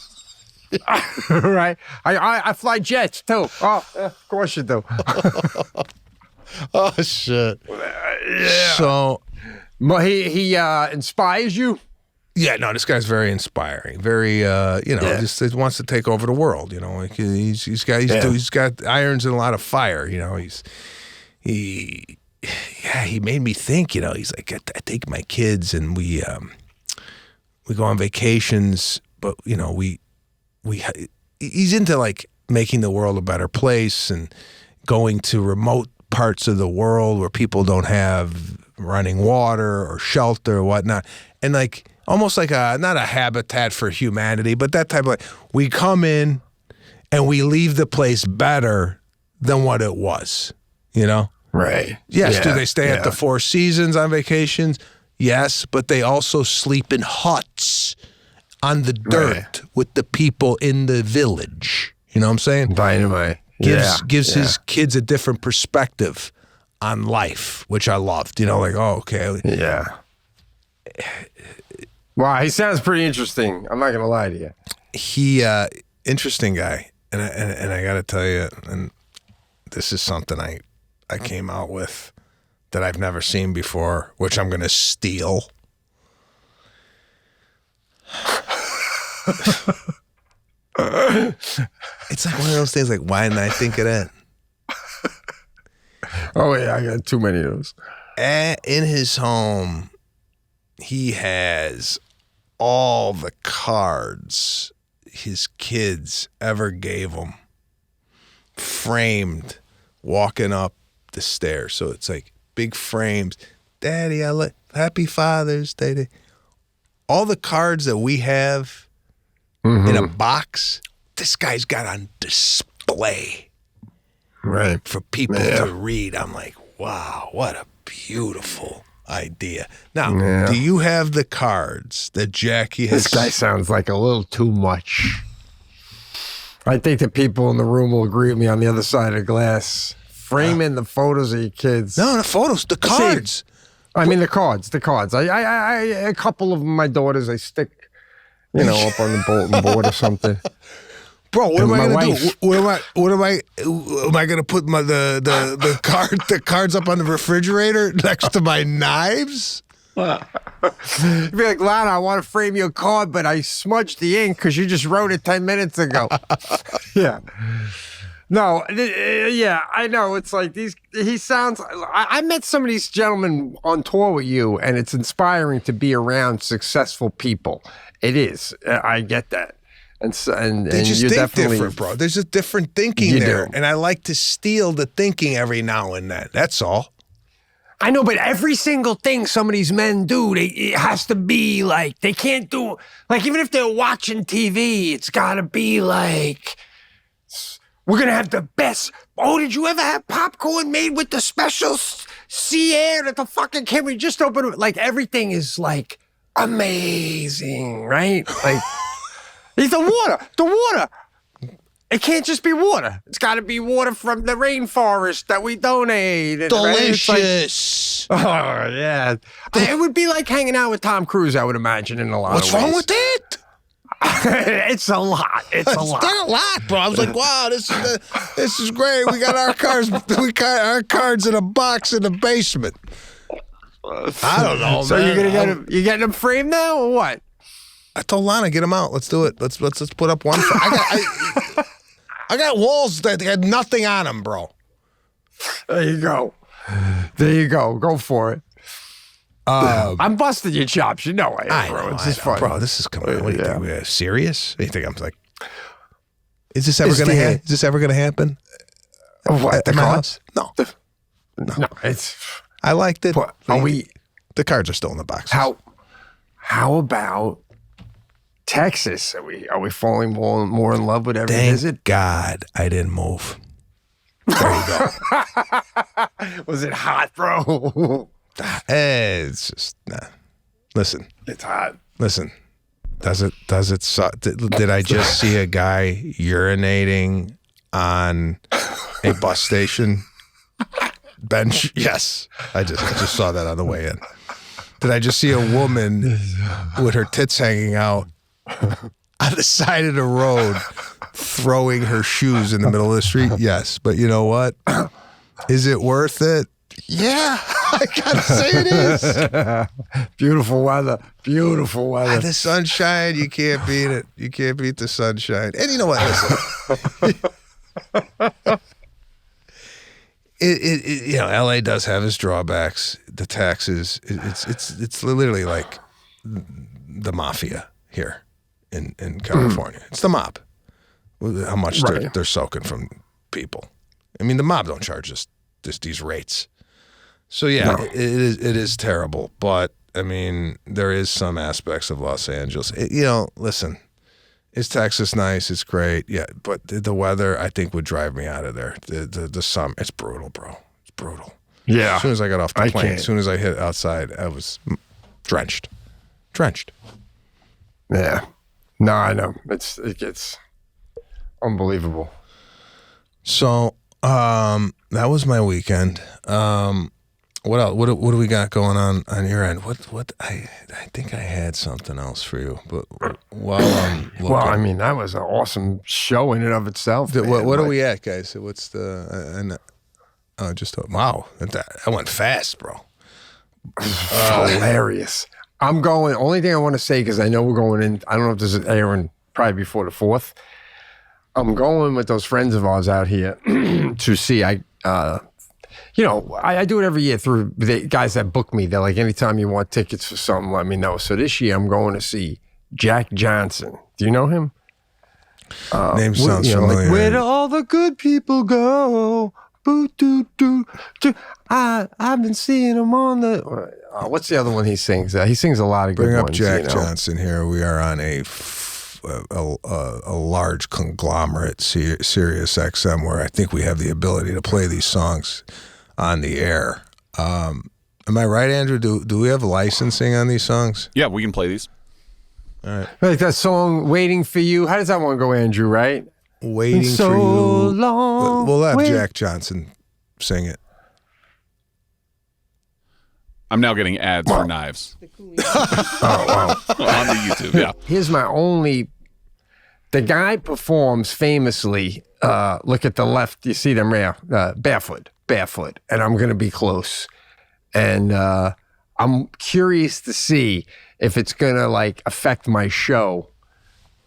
Right. I fly jets too. Oh, of course you do. Oh shit. Yeah. So, he inspires you. Yeah, no, this guy's very inspiring. Very, just wants to take over the world. You know, like he's got irons and a lot of fire. You know, he made me think. You know, he's like, I take my kids and we go on vacations, but he's into like making the world a better place and going to remote parts of the world where people don't have running water or shelter or whatnot, and like. Almost like not a Habitat for Humanity, but that type of like, we come in and we leave the place better than what it was, you know? Right. Yes, Yeah. do they stay at the Four Seasons on vacations? Yes, but they also sleep in huts on the dirt with the people in the village. You know what I'm saying? Dynamite. Gives his kids a different perspective on life, which I loved. You know, like, oh, okay. Yeah. Wow, he sounds pretty interesting. I'm not gonna lie to you. He interesting guy, and I got to tell you, and this is something I came out with that I've never seen before, which I'm gonna steal. It's like one of those things. Like, why didn't I think of that? Oh yeah, I got too many of those. In his home, he has all the cards his kids ever gave him, framed, walking up the stairs. So it's like big frames. Daddy, Happy Father's Day. All the cards that we have in a box, this guy's got on display. Right. for people to read. I'm like, wow, what a beautiful idea. Now, do you have the cards that Jackie has? This guy sounds like a little too much. I think that people in the room will agree with me on the other side of the glass. Framing the photos of your kids. No, the photos, the cards. I mean, the cards. I a couple of my daughters, I stick, up on the bulletin board or something. Bro, what am I gonna do? Am I gonna put the cards up on the refrigerator next to my knives? You'd be like, Lana, I want to frame your card, but I smudged the ink because you just wrote it 10 minutes ago. Yeah. No, I know. It's like he sounds, I met some of these gentlemen on tour with you, and it's inspiring to be around successful people. It is. I get that. And they just you're think definitely different, bro. There's just different thinking there. do. And I like to steal the thinking every now and then. That's all. I know, but every single thing some of these men do, it has to be like, they can't do, like, even if they're watching TV, it's got to be like, we're going to have the best. Oh, did you ever have popcorn made with the special sea air that the fucking camera just opened? Like, everything is like amazing, right? Like, it's the water. It can't just be water. It's got to be water from the rainforest that we donate. Delicious. Right? Oh, yeah. It would be like hanging out with Tom Cruise, I would imagine, in a lot of ways. What's wrong with that? It's a lot. It's not a lot, bro. I was like, wow, this is great. We got our cards. We got our cards in a box in the basement. I don't know, so man. you're gonna get them? You getting them framed now, or what? I told Lana, get them out. Let's do it. Let's put up one. I got walls that had nothing on them, bro. There you go. Go for it. I'm busting your chops. You know I am, bro. It's just fun. Bro, this is coming. What do you think? We're serious? What do you think? I'm like, is this ever gonna happen? What, the cards? No. No, it's. I liked it. The cards are still in the box. How about Texas? Are we falling more in love with every visit? Thank God I didn't move. There you go. Was it hot, bro? It's just Listen. It's hot. Listen. Does it suck? Did I just see a guy urinating on a bus station bench? Yes. I just saw that on the way in. Did I just see a woman with her tits hanging out on the side of the road throwing her shoes in the middle of the street? Yes. But you know what? Is it worth it? Yeah, I gotta say it is. Beautiful weather. The sunshine, you can't beat it. You can't beat the sunshine. And you know what? Listen. LA does have its drawbacks. The taxes, it's literally like the mafia here in California. It's the mob. How much they're soaking from people. I mean, the mob don't charge us these rates. So yeah, it is terrible. But I mean, there is some aspects of Los Angeles. Listen, is Texas nice? It's great. Yeah, but the weather, I think, would drive me out of there. The summer, it's brutal, bro. It's brutal. Yeah. As soon as I got off the plane, as soon as I hit outside, I was drenched. Yeah. No, I know. It gets unbelievable. So that was my weekend. What else? What do we got going on your end? What I think I had something else for you, but while I'm looking. Well, I mean, that was an awesome show in and of itself. What are we at, guys? What's the? Wow, that went fast, bro. Hilarious. I'm going. Only thing I want to say, because I know we're going in. I don't know if this is airing probably before the 4th. I'm going with those friends of ours out here to see. I do it every year through the guys that book me. They're like, anytime you want tickets for something, let me know. So this year I'm going to see Jack Johnson. Do you know him? Name sounds familiar. Like, where do all the good people go? Boo, doo, doo, doo. I've been seeing him on the... what's the other one he sings? He sings a lot of good ones. Bring up Jack Johnson here. We are on a a large conglomerate, Sirius XM, where I think we have the ability to play these songs on the air. Am I right, Andrew? Do we have licensing on these songs? Yeah, we can play these. All right. Like that song, Waiting for You. How does that one go, Andrew, right? Waiting so for You. Long, we'll have Jack Johnson sing it. I'm now getting ads for knives. Oh, wow. On the YouTube, yeah. Here's my only... The guy performs famously, look at the left, you see them there, barefoot. And I'm going to be close. And I'm curious to see if it's going to like affect my show,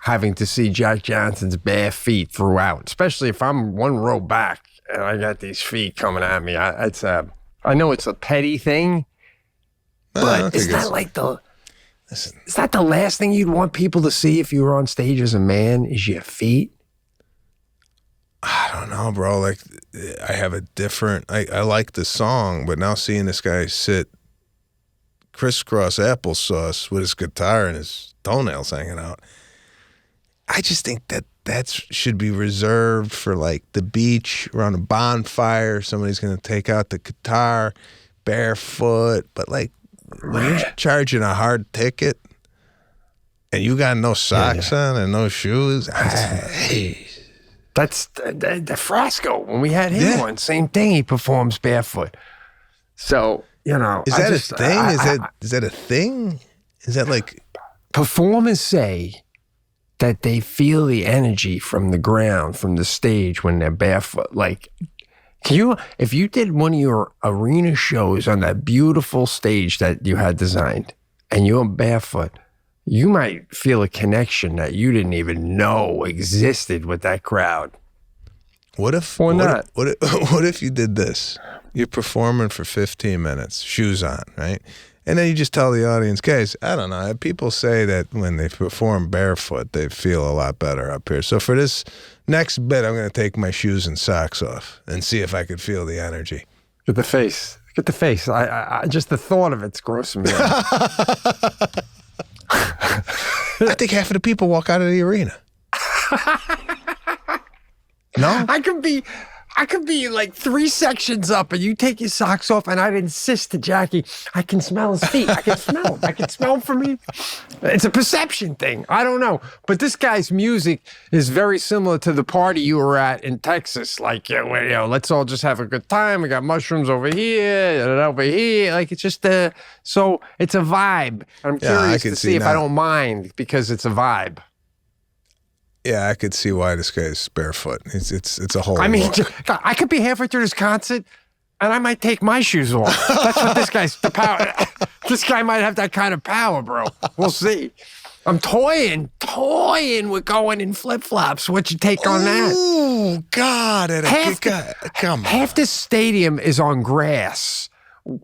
having to see Jack Johnson's bare feet throughout, especially if I'm one row back and I got these feet coming at me. I know it's a petty thing, but is that like is that the last thing you'd want people to see if you were on stage as a man, is your feet? I don't know, bro. Like, I have a different... I like the song, but now seeing this guy sit crisscross applesauce with his guitar and his toenails hanging out, I just think that should be reserved for, like, the beach, around a bonfire. Somebody's going to take out the guitar, barefoot. But, like, when you're charging a hard ticket and you got no socks on and no shoes, That's the Frasco. When we had him on, same thing. He performs barefoot. So, you know. Is that a thing? Is that a thing? Is that like... Performers say that they feel the energy from the ground, from the stage when they're barefoot. Like, if you did one of your arena shows on that beautiful stage that you had designed and you're barefoot, you might feel a connection that you didn't even know existed with that crowd. What if you did this? You're performing for 15 minutes, shoes on, right? And then you just tell the audience, guys, I don't know. People say that when they perform barefoot, they feel a lot better up here. So for this next bit, I'm going to take my shoes and socks off and see if I could feel the energy. Get the face. Get the face. I just the thought of it's grossing me out. I think half of the people walk out of the arena. No? I could be like 3 sections up and you take your socks off and I'd insist to Jackie, I can smell his feet. I can smell him. I can smell him from me. It's a perception thing. I don't know. But this guy's music is very similar to the party you were at in Texas. Like, let's all just have a good time. We got mushrooms over here and over here. Like, it's just so it's a vibe. I'm curious to see if I don't mind because it's a vibe. Yeah, I could see why this guy's barefoot. It's a whole. I mean, God, I could be halfway through this concert, and I might take my shoes off. That's what the power. This guy might have that kind of power, bro. We'll see. I'm toying with going in flip flops. What you take on that? Oh God! Come on. Half this stadium is on grass,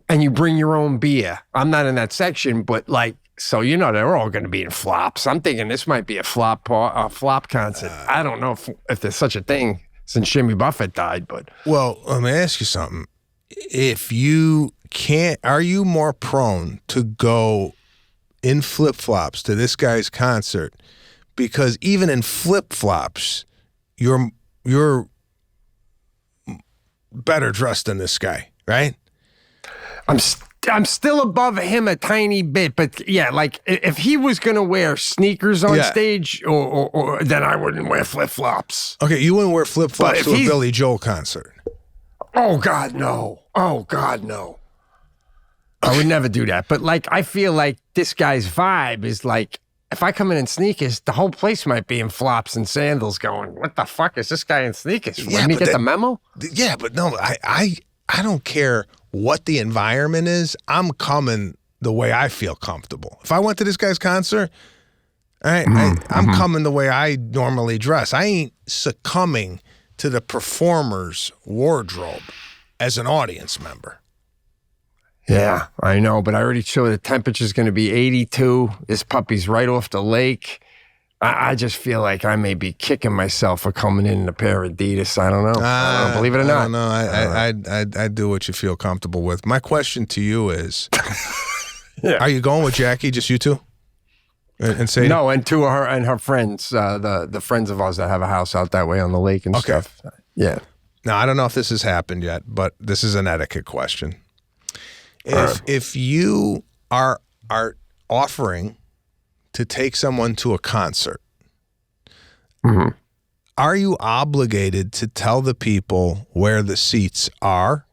and you bring your own beer. I'm not in that section, but like. So, they're all going to be in flops. I'm thinking this might be a flop concert. I don't know if there's such a thing since Jimmy Buffett died, but... Well, let me ask you something. If you can't... Are you more prone to go in flip-flops to this guy's concert? Because even in flip-flops, you're better dressed than this guy, right? I'm still above him a tiny bit, but yeah, like if he was gonna wear sneakers on stage, or then I wouldn't wear flip flops. Okay, you wouldn't wear flip flops to a Billy Joel concert. Oh God, no! Oh God, no! I would never do that. But like, I feel like this guy's vibe is like, if I come in sneakers, the whole place might be in flops and sandals. Going, what the fuck is this guy in sneakers? Wouldn't he get the memo? Yeah, but no, I don't care what the environment is. I'm coming the way I feel comfortable. If I went to this guy's concert, I'm coming the way I normally dress. I ain't succumbing to the performer's wardrobe as an audience member. Yeah, I know, but I already showed the temperature's going to be 82. This puppy's right off the lake. I just feel like I may be kicking myself for coming in a pair of Adidas. I don't know. I don't believe it or not. I don't know. I do what you feel comfortable with. My question to you is, are you going with Jackie, just you two? And say No, and to her and her friends, the friends of ours that have a house out that way on the lake and stuff. Yeah. Now, I don't know if this has happened yet, but this is an etiquette question. If you are offering to take someone to a concert, are you obligated to tell the people where the seats are?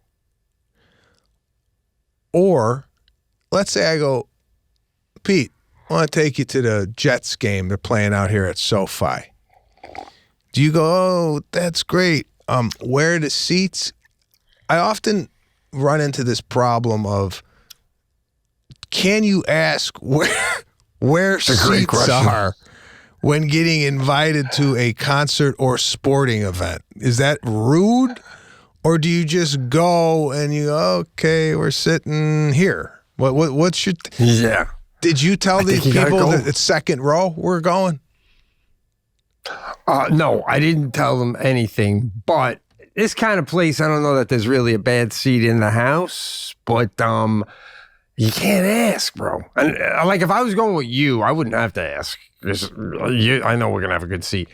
Or let's say I go, Pete, I want to take you to the Jets game. They're playing out here at SoFi. Do you go, oh, that's great. Where are the seats? I often run into this problem of, can you ask where seats are when getting invited to a concert or sporting event? Is that rude? Or do you just go and you go, okay, we're sitting here? What's your... Yeah. Did you tell these people that it's second row we're going? No, I didn't tell them anything, but this kind of place, I don't know that there's really a bad seat in the house, but you can't ask, bro. And like if I was going with you, I wouldn't have to ask. I know we're gonna have a good seat,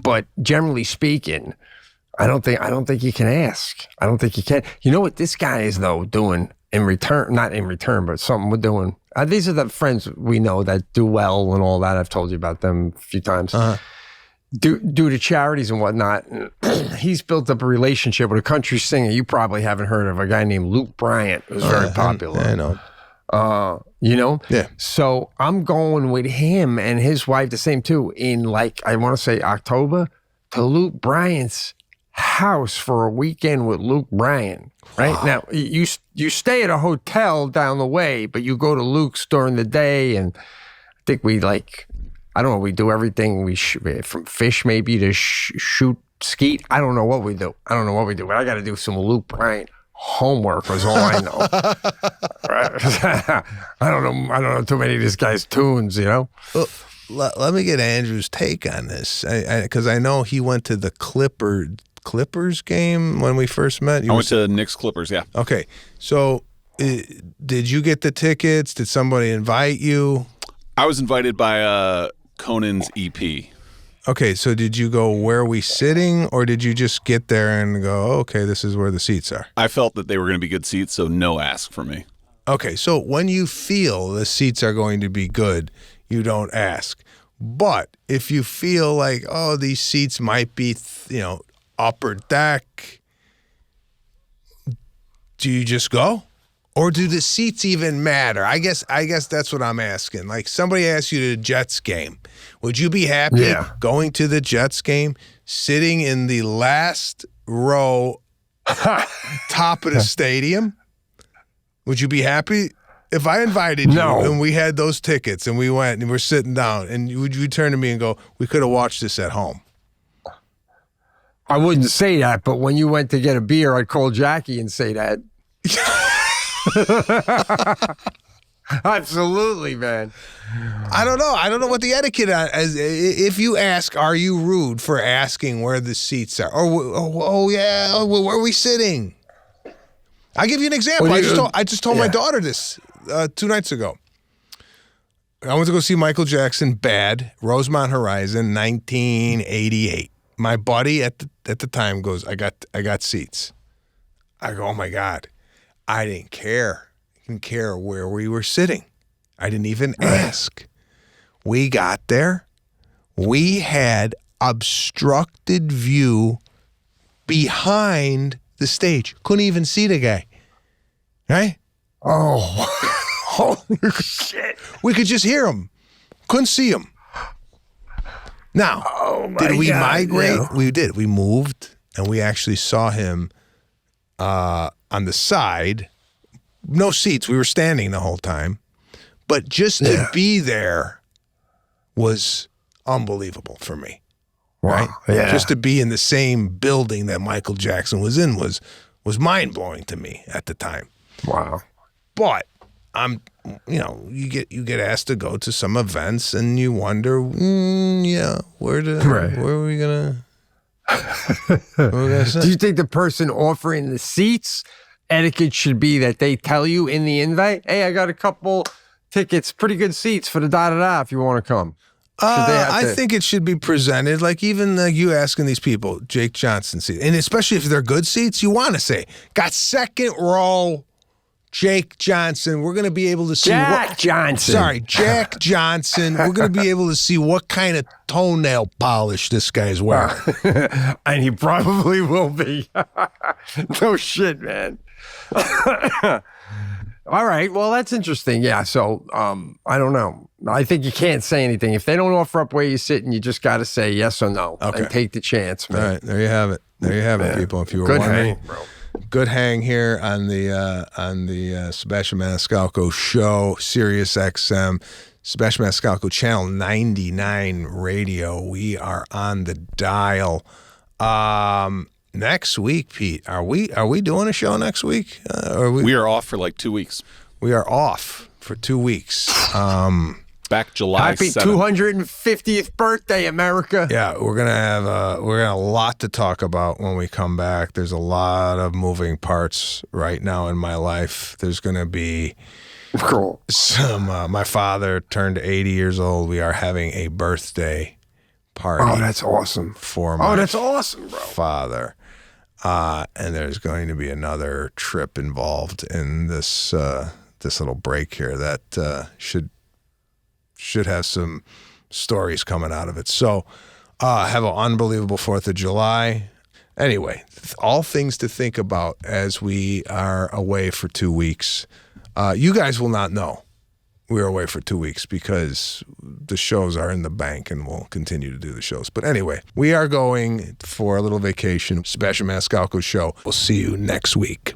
but generally speaking, I don't think you can ask. I don't think you can. You know what this guy is though doing in return? Not in return, but something we're doing. These are the friends we know that do well and all that. I've told you about them a few times. Due to charities and whatnot, he's built up a relationship with a country singer you probably haven't heard of, a guy named Luke Bryant, who's very popular. I know. You know? Yeah. So I'm going with him and his wife, the same too, in like, I want to say October, to Luke Bryant's house for a weekend with Luke Bryant. Right? Wow. Now, you stay at a hotel down the way, but you go to Luke's during the day, and I think we like... I don't know. We do everything. From fish maybe to shoot skeet. I don't know what we do. But I got to do some Luke Bryant homework. Was all I know. I don't know too many of this guy's tunes. You know. Well, let me get Andrew's take on this, because I know he went to the Clippers game when we first met. I went to Knicks Clippers. Yeah. Okay. So, did you get the tickets? Did somebody invite you? I was invited by Conan's EP. Okay, so did you go, where are we sitting, or did you just get there and go, okay, this is where the seats are? I felt that they were going to be good seats, so no ask for me. Okay, so when you feel the seats are going to be good, you don't ask. But if you feel like, oh, these seats might be, upper deck, do you just go? Or do the seats even matter? I guess that's what I'm asking. Like, somebody asks you to the Jets game. Would you be happy going to the Jets game, sitting in the last row, top of the stadium? Would you be happy? If I invited you and we had those tickets and we went and we're sitting down, and would you turn to me and go, we could have watched this at home? I wouldn't say that, but when you went to get a beer, I'd call Jackie and say that. Absolutely, man. I don't know what the etiquette is. If you ask, are you rude for asking where the seats are? Or where are we sitting? I'll give you an example. I just told my daughter this 2 nights ago. I went to go see Michael Jackson, Bad, Rosemont Horizon, 1988. My buddy at the time goes, I got seats. I go, oh my God. I didn't care. I didn't care where we were sitting. I didn't even ask. We got there. We had obstructed view behind the stage. Couldn't even see the guy. Right? Oh, holy shit. We could just hear him. Couldn't see him. Now, did we migrate? Yeah. We did. We moved, and we actually saw him on the side. No seats. We were standing the whole time. But just to be there was unbelievable for me. Wow. Right? Yeah. Just to be in the same building that Michael Jackson was in was mind-blowing to me at the time. Wow. But you get asked to go to some events and you wonder, where are we gonna sit? Do you think the person offering the seats, etiquette should be that they tell you in the invite, hey, I got a couple tickets, pretty good seats for the da-da-da if you want to come. I think it should be presented like even you asking these people, Jake Johnson seat, and especially if they're good seats, you want to say, got second row, Jake Johnson. We're going to be able to see Jack Johnson. Sorry, Jack Johnson. We're going to be able to see what kind of toenail polish this guy's wearing. And he probably will be. No shit, man. All right. Well, that's interesting. Yeah. So, I don't know. I think you can't say anything. If they don't offer up where you sit, and you just got to say yes or no. Okay. And take the chance, man. All right. There you have it. There you have it, people. If you were wondering. Hang, bro. Good hang here on the Sebastian Maniscalco show, Sirius XM, Sebastian Maniscalco channel 99 radio. We are on the dial. Next week, Pete, are we doing a show next week? We are off for like 2 weeks. We are off for 2 weeks. Back July Happy 7th. 250th birthday, America. Yeah, we're gonna have a lot to talk about when we come back. There's a lot of moving parts right now in my life. There's gonna be Cool. some. My father turned 80 years old. We are having a birthday party. Oh, that's awesome. For my that's awesome, bro. father. And there's going to be another trip involved in this little break here that should have some stories coming out of it. So have an unbelievable 4th of July. Anyway, all things to think about as we are away for 2 weeks. You guys will not know we are away for 2 weeks because the shows are in the bank and we'll continue to do the shows. But anyway, we are going for a little vacation. Sebastian Maniscalco show. We'll see you next week.